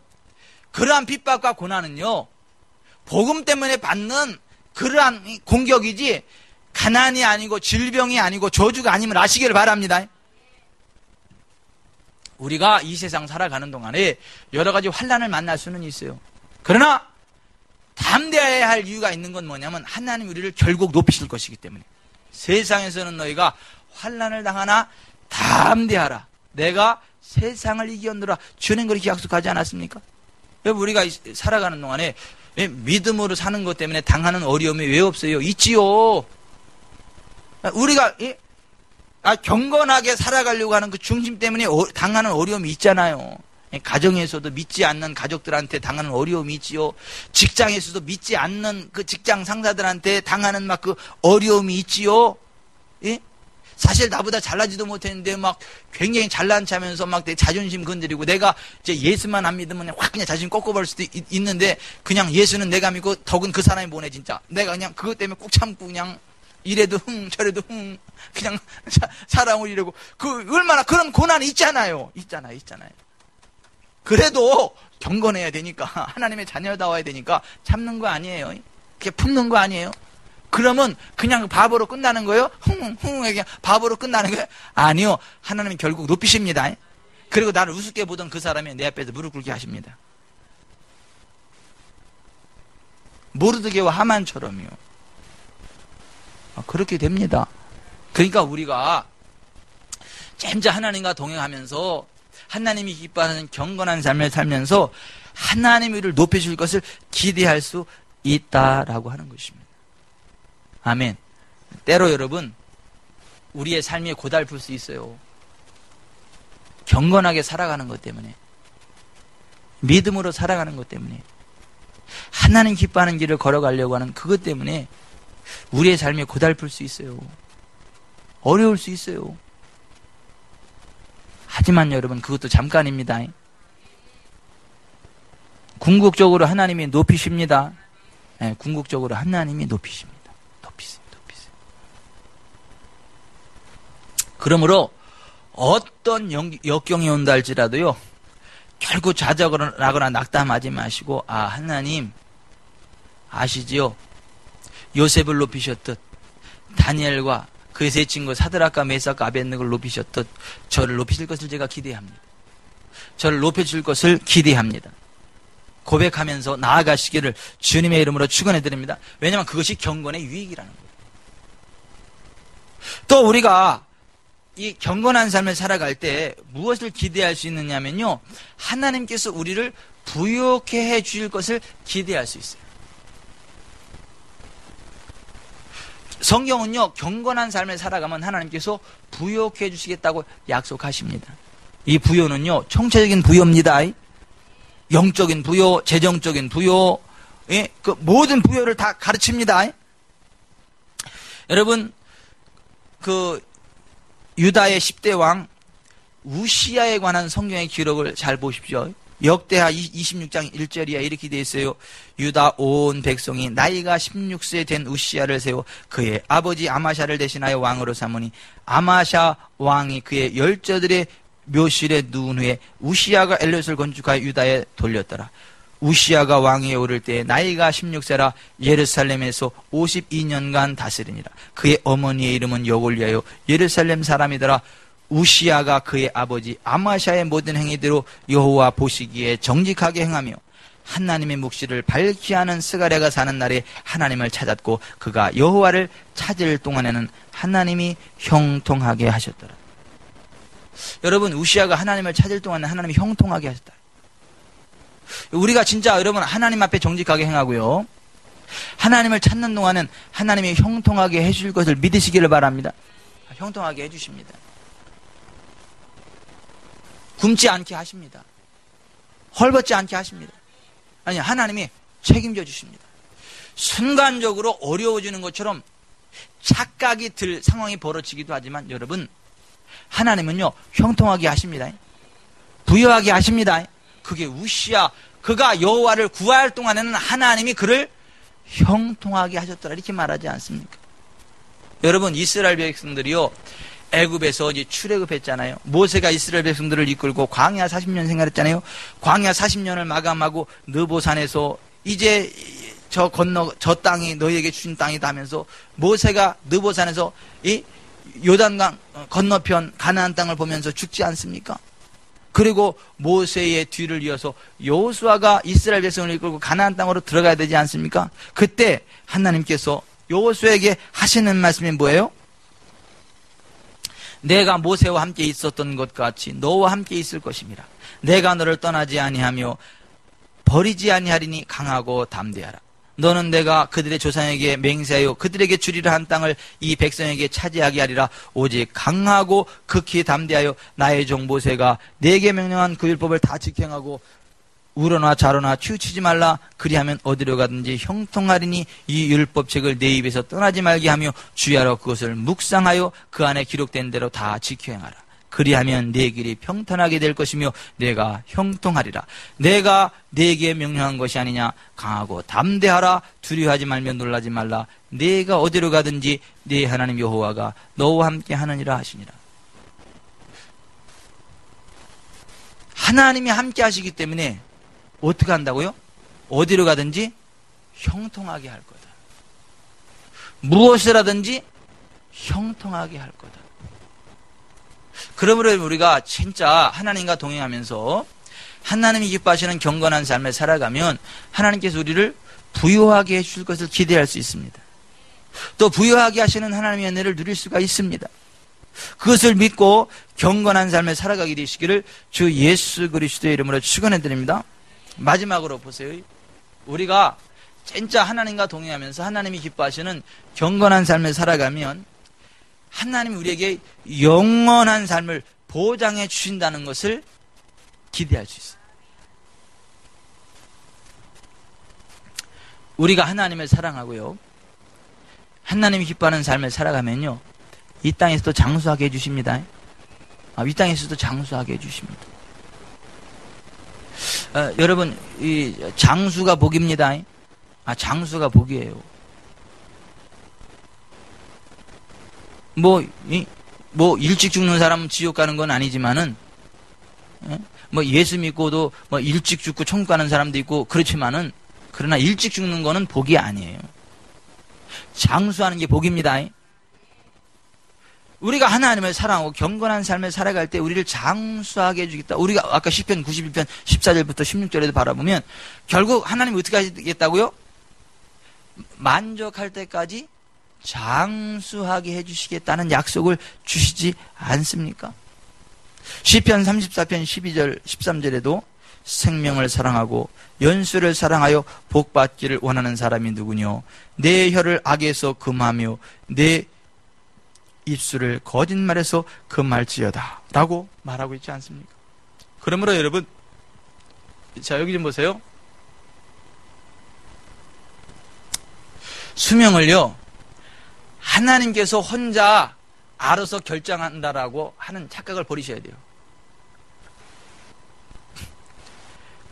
그러한 핍박과 고난은요, 복음 때문에 받는 그러한 공격이지 가난이 아니고 질병이 아니고 저주가 아님을 아시기를 바랍니다. 우리가 이 세상 살아가는 동안에 여러 가지 환난을 만날 수는 있어요. 그러나 담대해야 할 이유가 있는 건 뭐냐면 하나님 우리를 결국 높이실 것이기 때문에. 세상에서는 너희가 환난을 당하나 담대하라. 내가 세상을 이기었노라. 주는 그렇게 약속하지 않았습니까? 여러분, 우리가 살아가는 동안에 믿음으로 사는 것 때문에 당하는 어려움이 왜 없어요? 있지요. 우리가 경건하게 살아가려고 하는 그 중심 때문에 당하는 어려움이 있잖아요. 가정에서도 믿지 않는 가족들한테 당하는 어려움이 있지요. 직장에서도 믿지 않는 그 직장 상사들한테 당하는 막 그 어려움이 있지요. 예? 사실 나보다 잘나지도 못했는데 막 굉장히 잘난 척하면서 막 내 자존심 건드리고, 내가 이제 예수만 안 믿으면 확 그냥 자존심 꺾어버릴 수도 있는데, 그냥 예수는 내가 믿고 덕은 그 사람이 보내. 진짜 내가 그냥 그것 때문에 꾹 참고 그냥 이래도 저래도 그냥 살아오려고. 그 얼마나 그런 고난이 있잖아요. 있잖아요. 그래도 경건해야 되니까, 하나님의 자녀다워야 되니까 참는 거 아니에요. 그게 품는 거 아니에요. 그러면 그냥 바보로 끝나는 거예요? 그냥 바보로 끝나는 거예요? 아니요. 하나님은 결국 높이십니다. 그리고 나를 우습게 보던 그 사람이 내 앞에서 무릎 꿇게 하십니다. 모르드게와 하만처럼요. 그렇게 됩니다. 그러니까 우리가 진짜 하나님과 동행하면서 하나님이 기뻐하는 경건한 삶을 살면서 하나님이 우리를 높여줄 것을 기대할 수 있다라고 하는 것입니다. 아멘. 때로 여러분, 우리의 삶이 고달플 수 있어요. 경건하게 살아가는 것 때문에, 믿음으로 살아가는 것 때문에, 하나님 기뻐하는 길을 걸어가려고 하는 그것 때문에 우리의 삶이 고달플 수 있어요. 어려울 수 있어요. 하지만 여러분, 그것도 잠깐입니다. 궁극적으로 하나님이 높이십니다. 네, 궁극적으로 하나님이 높이십니다. 높이세요. 그러므로 어떤 역경이 온다 할지라도요, 결국 좌절하거나 낙담하지 마시고, 하나님 아시지요? 요셉을 높이셨듯 다니엘과 그의 세 친구 사드락과 메삭과 아벳느고를 높이셨듯 저를 높이실 것을 제가 기대합니다. 저를 높여줄 것을 기대합니다. 고백하면서 나아가시기를 주님의 이름으로 축원해 드립니다. 왜냐하면 그것이 경건의 유익이라는 거예요. 또 우리가 이 경건한 삶을 살아갈 때 무엇을 기대할 수 있느냐면요, 하나님께서 우리를 부욕해 해 주실 것을 기대할 수 있어요. 성경은요, 경건한 삶을 살아가면 하나님께서 부욕해 주시겠다고 약속하십니다. 이 부요는요, 총체적인 부요입니다. 영적인 부요, 재정적인 부요, 그 모든 부요를 다 가르칩니다. 여러분, 그 유다의 10대 왕 우시야에 관한 성경의 기록을 잘 보십시오. 역대하 26장 1절이야 이렇게 되어 있어요. 유다 온 백성이 나이가 16세 된 우시야를 세워 그의 아버지 아마샤를 대신하여 왕으로 삼으니 아마샤 왕이 그의 열조들의 묘실에 누운 후에 우시야가 엘롯을 건축하여 유다에 돌렸더라. 우시야가 왕위에 오를 때 나이가 16세라 예루살렘에서 52년간 다스리니라. 그의 어머니의 이름은 여골리아요 예루살렘 사람이더라. 우시야가 그의 아버지 아마샤의 모든 행위대로 여호와 보시기에 정직하게 행하며 하나님의 묵시를 밝히 하는 스가랴가 사는 날에 하나님을 찾았고 그가 여호와를 찾을 동안에는 하나님이 형통하게 하셨더라. 여러분, 우시야가 하나님을 찾을 동안에 하나님이 형통하게 하셨다. 우리가 진짜 여러분 하나님 앞에 정직하게 행하고요, 하나님을 찾는 동안은 하나님이 형통하게 해줄 것을 믿으시기를 바랍니다. 형통하게 해주십니다. 굶지 않게 하십니다. 헐벗지 않게 하십니다. 아니, 하나님이 책임져 주십니다. 순간적으로 어려워지는 것처럼 착각이 들 상황이 벌어지기도 하지만 여러분, 하나님은요 형통하게 하십니다. 부유하게 하십니다. 그게 우시야, 그가 여호와를 구할 동안에는 하나님이 그를 형통하게 하셨더라 이렇게 말하지 않습니까? 여러분, 이스라엘 백성들이요, 애굽에서 이제 출애굽했잖아요. 모세가 이스라엘 백성들을 이끌고 광야 40년 생활했잖아요. 광야 40년을 마감하고 느보산에서 이제 저 땅이 너희에게 주신 땅이다 하면서 모세가 느보산에서 이 요단강 건너편 가나안 땅을 보면서 죽지 않습니까? 그리고 모세의 뒤를 이어서 여호수아가 이스라엘 백성을 이끌고 가나안 땅으로 들어가야 되지 않습니까? 그때 하나님께서 여호수아에게 하시는 말씀이 뭐예요? 내가 모세와 함께 있었던 것 같이 너와 함께 있을 것임이라. 내가 너를 떠나지 아니하며 버리지 아니하리니 강하고 담대하라. 너는 내가 그들의 조상에게 맹세하여 그들에게 주리라 한 땅을 이 백성에게 차지하게 하리라. 오직 강하고 극히 담대하여 나의 종 모세가 내게 명령한 그 율법을 다 직행하고 우러나 좌로나 치우치지 말라. 그리하면 어디로 가든지 형통하리니 이 율법책을 내 입에서 떠나지 말게 하며 주야로 그것을 묵상하여 그 안에 기록된 대로 다 지켜행하라. 그리하면 내 길이 평탄하게 될 것이며 내가 형통하리라. 내가 네게 명령한 것이 아니냐. 강하고 담대하라. 두려워하지 말며 놀라지 말라. 내가 어디로 가든지 네 하나님 여호와가 너와 함께 하느니라 하시니라. 하나님이 함께 하시기 때문에 어떻게 한다고요? 어디로 가든지 형통하게 할 거다. 무엇을 하든지 형통하게 할 거다. 그러므로 우리가 진짜 하나님과 동행하면서 하나님이 기뻐하시는 경건한 삶을 살아가면 하나님께서 우리를 부유하게 해줄 것을 기대할 수 있습니다. 또 부유하게 하시는 하나님의 은혜를 누릴 수가 있습니다. 그것을 믿고 경건한 삶을 살아가게 되시기를 주 예수 그리스도의 이름으로 축원해 드립니다. 마지막으로 보세요. 우리가 진짜 하나님과 동행하면서 하나님이 기뻐하시는 경건한 삶을 살아가면 하나님이 우리에게 영원한 삶을 보장해 주신다는 것을 기대할 수 있어요. 우리가 하나님을 사랑하고요, 하나님이 기뻐하는 삶을 살아가면요, 이 땅에서도 장수하게 해주십니다. 이 땅에서도 장수하게 해주십니다. 여러분, 이 장수가 복입니다. 장수가 복이에요. 일찍 죽는 사람은 지옥 가는 건 아니지만은, 예수 믿고도 일찍 죽고 천국 가는 사람도 있고, 그렇지만은, 그러나 일찍 죽는 거는 복이 아니에요. 장수하는 게 복입니다. 우리가 하나님을 사랑하고 경건한 삶을 살아갈 때 우리를 장수하게 해주겠다. 우리가 아까 시편 91편 14절부터 16절에도 바라보면 결국 하나님이 어떻게 하시겠다고요? 만족할 때까지 장수하게 해주시겠다는 약속을 주시지 않습니까? 시편 34편 12절 13절에도 생명을 사랑하고 연수를 사랑하여 복받기를 원하는 사람이 누구뇨? 내 혀를 악에서 금하며 내 입술을 거짓말에서 금할지어다 라고 말하고 있지 않습니까? 그러므로 여러분, 자 여기 좀 보세요. 수명을요, 하나님께서 혼자 알아서 결정한다라고 하는 착각을 버리셔야 돼요.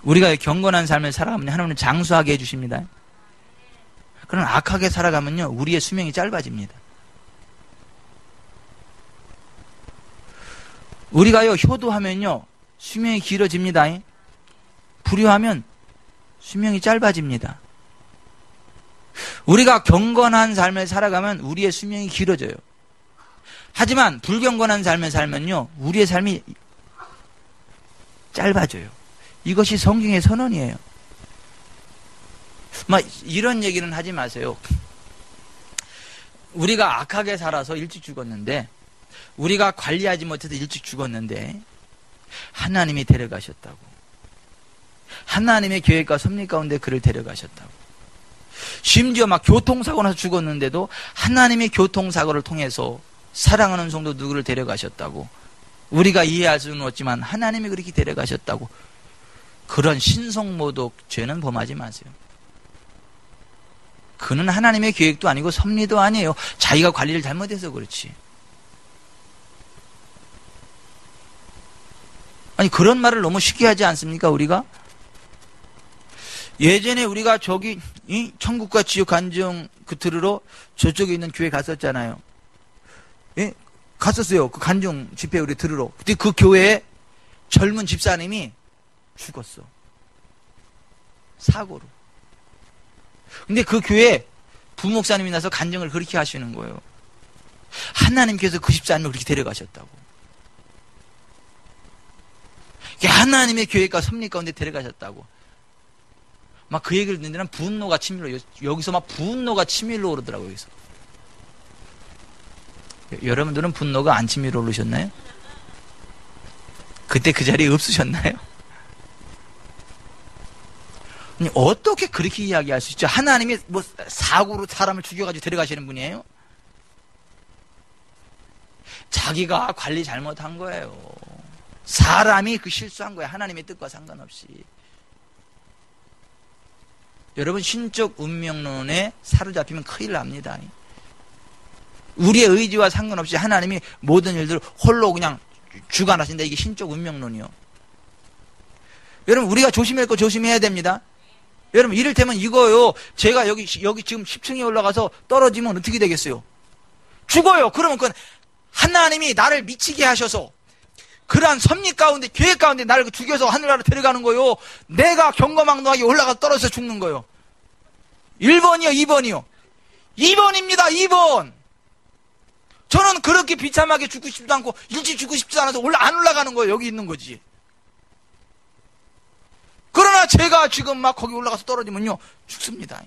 우리가 경건한 삶을 살아가면 하나님은 장수하게 해주십니다. 그러나 악하게 살아가면요, 우리의 수명이 짧아집니다. 우리가요, 효도하면요, 수명이 길어집니다. 불효하면 수명이 짧아집니다. 우리가 경건한 삶을 살아가면 우리의 수명이 길어져요. 하지만 불경건한 삶을 살면요, 우리의 삶이 짧아져요. 이것이 성경의 선언이에요. 이런 얘기는 하지 마세요. 우리가 악하게 살아서 일찍 죽었는데, 우리가 관리하지 못해서 일찍 죽었는데 하나님이 데려가셨다고. 하나님의 계획과 섭리 가운데 그를 데려가셨다고. 심지어 교통사고 나서 죽었는데도 하나님의 교통사고를 통해서 사랑하는 성도 누구를 데려가셨다고. 우리가 이해할 수는 없지만 하나님이 그렇게 데려가셨다고. 그런 신성모독 죄는 범하지 마세요. 그는 하나님의 계획도 아니고 섭리도 아니에요. 자기가 관리를 잘못해서 그렇지. 아니, 그런 말을 너무 쉽게 하지 않습니까, 우리가? 예전에 우리가 천국과 지옥 간증 들으러 저쪽에 있는 교회 갔었잖아요. 예? 갔었어요. 그 간증 집회 우리 들으러. 근데 그 교회에 젊은 집사님이 죽었어. 사고로. 근데 그 교회에 부목사님이 나서 간증을 그렇게 하시는 거예요. 하나님께서 그 집사님을 그렇게 데려가셨다고. 하나님의 교회가 섭리 가운데 데려가셨다고. 막 그 얘기를 듣는 데는 분노가 치밀러, 여기서 막 분노가 치밀러 오르더라고요, 여기서. 여러분들은 분노가 안 치밀어 오르셨나요? 그때 그 자리에 없으셨나요? 어떻게 그렇게 이야기할 수 있죠? 하나님이 뭐 사고로 사람을 죽여가지고 데려가시는 분이에요? 자기가 관리 잘못한 거예요. 사람이 그 실수한 거예요. 하나님의 뜻과 상관없이. 여러분, 신적 운명론에 사로잡히면 큰일 납니다. 우리의 의지와 상관없이 하나님이 모든 일들을 홀로 그냥 주관하신다. 이게 신적 운명론이요. 여러분, 우리가 조심할 거 조심해야 됩니다. 여러분, 이를테면 이거요. 제가 여기 지금 10층에 올라가서 떨어지면 어떻게 되겠어요? 죽어요. 그러면 그건 하나님이 나를 미치게 하셔서 그러한 섭리 가운데, 계획 가운데 나를 죽여서 하늘나라로 데려가는 거요. 내가 경거망노하게 올라가서 떨어져서 죽는 거요. 1번이요, 2번이요. 2번입니다, 2번. 저는 그렇게 비참하게 죽고 싶지도 않고 일찍 죽고 싶지 않아서 안 올라가는 거예요. 여기 있는 거지. 그러나 제가 지금 막 거기 올라가서 떨어지면요, 죽습니다.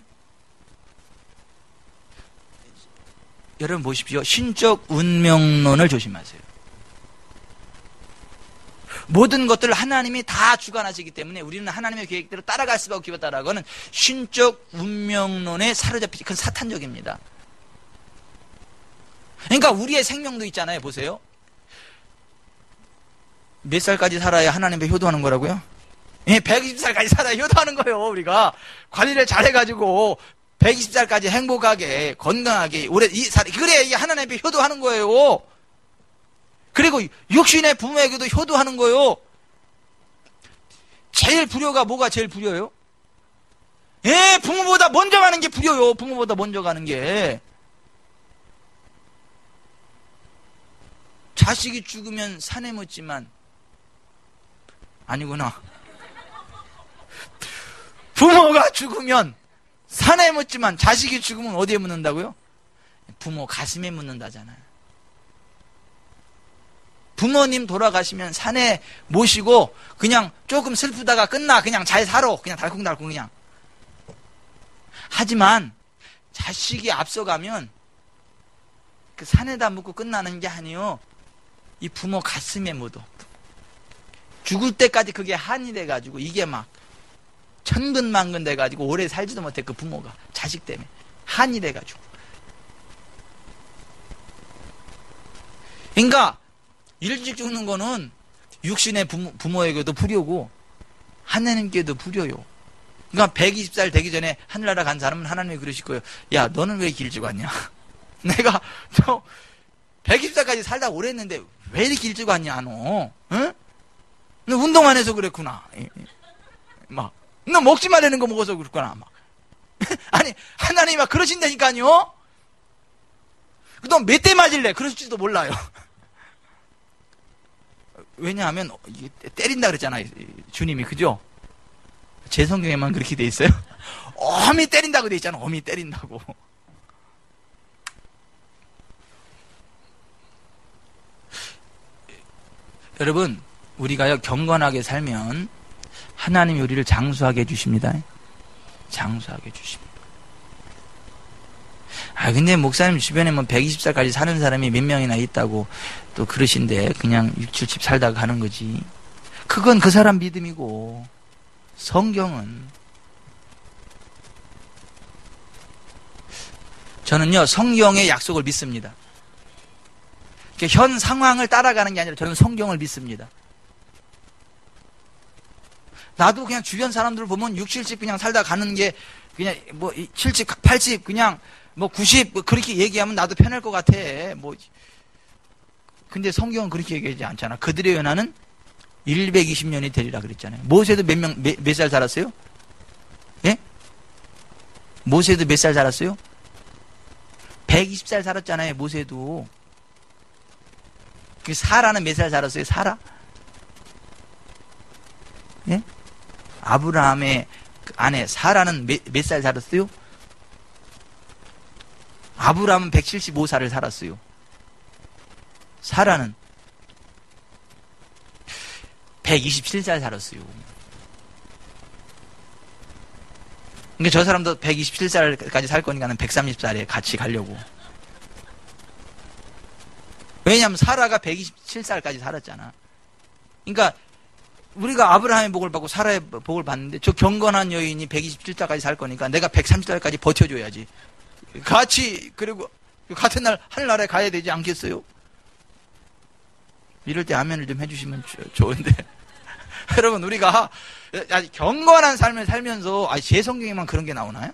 여러분 보십시오. 신적 운명론을 조심하세요. 모든 것들을 하나님이 다 주관하시기 때문에 우리는 하나님의 계획대로 따라갈 수밖에 없다라는 것은 신적 운명론에 사로잡히지, 그건 사탄적입니다. 그러니까 우리의 생명도 있잖아요. 보세요. 몇 살까지 살아야 하나님께 효도하는 거라고요? 예, 120살까지 살아야 효도하는 거예요. 우리가 관리를 잘해가지고 120살까지 행복하게 건강하게 오래 그래야 이게 하나님께 효도하는 거예요. 그리고 육신의 부모에게도 효도하는 거예요. 제일 불효가 뭐가 제일 불효예요? 예, 부모보다 먼저 가는 게 불효요. 부모보다 먼저 가는 게. 자식이 죽으면 산에 묻지만, 아니구나. 부모가 죽으면 산에 묻지만 자식이 죽으면 어디에 묻는다고요? 부모 가슴에 묻는다잖아요. 부모님 돌아가시면 산에 모시고 그냥 조금 슬프다가 끝나. 그냥 잘 살아. 그냥 달콩달콩 그냥. 하지만 자식이 앞서가면 그 산에다 묻고 끝나는 게 아니요. 이 부모 가슴에 묻어. 죽을 때까지 그게 한이 돼가지고 이게 막 천근만근 돼가지고 오래 살지도 못해. 그 부모가 자식 때문에 한이 돼가지고. 그러니까 일찍 죽는 거는 육신의 부모에게도 불효고 하나님께도 불효요. 그러니까 120살 되기 전에 하늘나라 간 사람은 하나님이 그러실 거예요. 야, 너는 왜 일찍 왔냐? 내가 120살까지 살다 오래 했는데 왜 이렇게 일찍 왔냐, 너? 응? 너 운동 안 해서 그랬구나. 막, 너 먹지 말라는 거 먹어서 그랬구나. 막. 아니, 하나님이 막 그러신다니까요? 너 몇 대 맞을래? 그러실지도 몰라요. 왜냐하면 때린다 그랬잖아요. 주님이. 그죠? 제 성경에만 그렇게 돼 있어요. 어미 때린다고 돼 있잖아. 어미 때린다고. 여러분, 우리가요 경건하게 살면 하나님이 우리를 장수하게 해주십니다. 장수하게 해주십니다. 근데 목사님 주변에 뭐 120살까지 사는 사람이 몇 명이나 있다고 또 그러신데 그냥 6, 70 살다가 가는 거지. 그건 그 사람 믿음이고 성경은, 저는요 성경의 약속을 믿습니다. 현 상황을 따라가는 게 아니라 저는 성경을 믿습니다. 나도 그냥 주변 사람들 보면 6, 70 그냥 살다 가는 게 그냥 뭐 70, 80 그냥 뭐 90 뭐 그렇게 얘기하면 나도 편할 것 같아. 뭐 근데 성경은 그렇게 얘기하지 않잖아. 그들의 연하는 120년이 되리라 그랬잖아요. 모세도 몇 살 살았어요? 예? 모세도 몇 살 살았어요? 120살 살았잖아요. 모세도. 그 사라는 몇 살 살았어요? 사라? 예? 아브라함의 아내 사라는 몇 살 살았어요? 아브라함은 175살을 살았어요. 사라는 127살 살았어요. 그러니까 저 사람도 127살까지 살 거니까 130살에 같이 가려고. 왜냐하면 사라가 127살까지 살았잖아. 그러니까 우리가 아브라함의 복을 받고 사라의 복을 받는데 저 경건한 여인이 127살까지 살 거니까 내가 130살까지 버텨줘야지. 같이 그리고 같은 날 하늘나라에 가야 되지 않겠어요? 이럴 때 아멘을 좀 해주시면 좋은데 여러분 우리가 경건한 삶을 살면서 제 성경에만 그런 게 나오나요?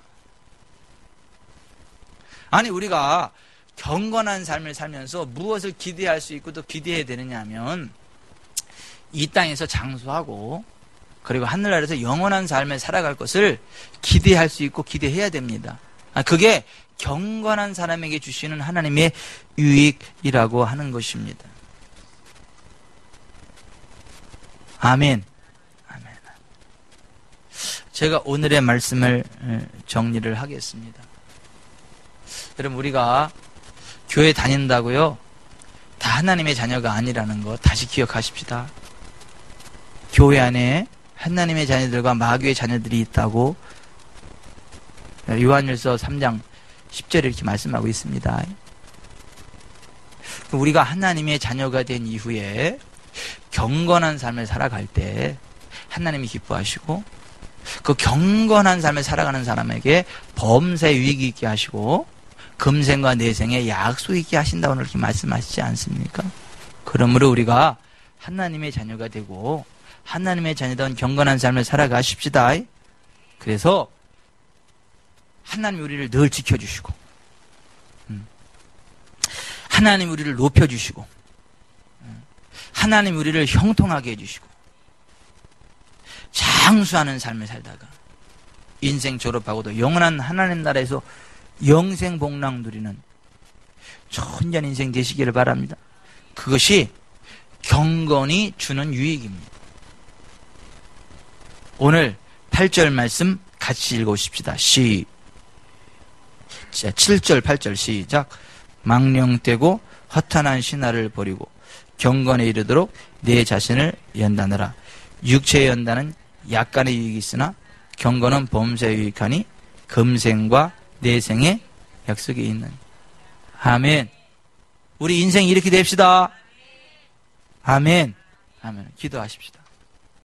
아니 우리가 경건한 삶을 살면서 무엇을 기대할 수 있고 또 기대해야 되느냐 하면 이 땅에서 장수하고 그리고 하늘나라에서 영원한 삶을 살아갈 것을 기대할 수 있고 기대해야 됩니다. 그게 경건한 사람에게 주시는 하나님의 유익이라고 하는 것입니다. 아멘. 아멘. 제가 오늘의 말씀을 정리를 하겠습니다. 여러분 우리가 교회 다닌다고요? 다 하나님의 자녀가 아니라는 거 다시 기억하십시다. 교회 안에 하나님의 자녀들과 마귀의 자녀들이 있다고 요한일서 3장 10절에 이렇게 말씀하고 있습니다. 우리가 하나님의 자녀가 된 이후에 경건한 삶을 살아갈 때 하나님이 기뻐하시고 그 경건한 삶을 살아가는 사람에게 범사에 유익이 있게 하시고 금생과 내생에 약속이 있게 하신다고 이렇게 말씀하시지 않습니까? 그러므로 우리가 하나님의 자녀가 되고 하나님의 자녀다운 경건한 삶을 살아가십시다. 그래서 하나님 우리를 늘 지켜주시고 하나님 우리를 높여주시고 하나님 우리를 형통하게 해주시고 장수하는 삶을 살다가 인생 졸업하고도 영원한 하나님 나라에서 영생 복락 누리는 천년 인생 되시기를 바랍니다. 그것이 경건이 주는 유익입니다. 오늘 8절 말씀 같이 읽어보십시다. 7절 8절 시작. 망령되고 허탄한 신화를 버리고 경건에 이르도록 내 자신을 연단하라. 육체의 연단은 약간의 유익이 있으나 경건은 범사에 유익하니 금생과 내생의 약속이 있는. 아멘. 우리 인생 이렇게 됩시다. 아멘. 아멘. 기도하십시다.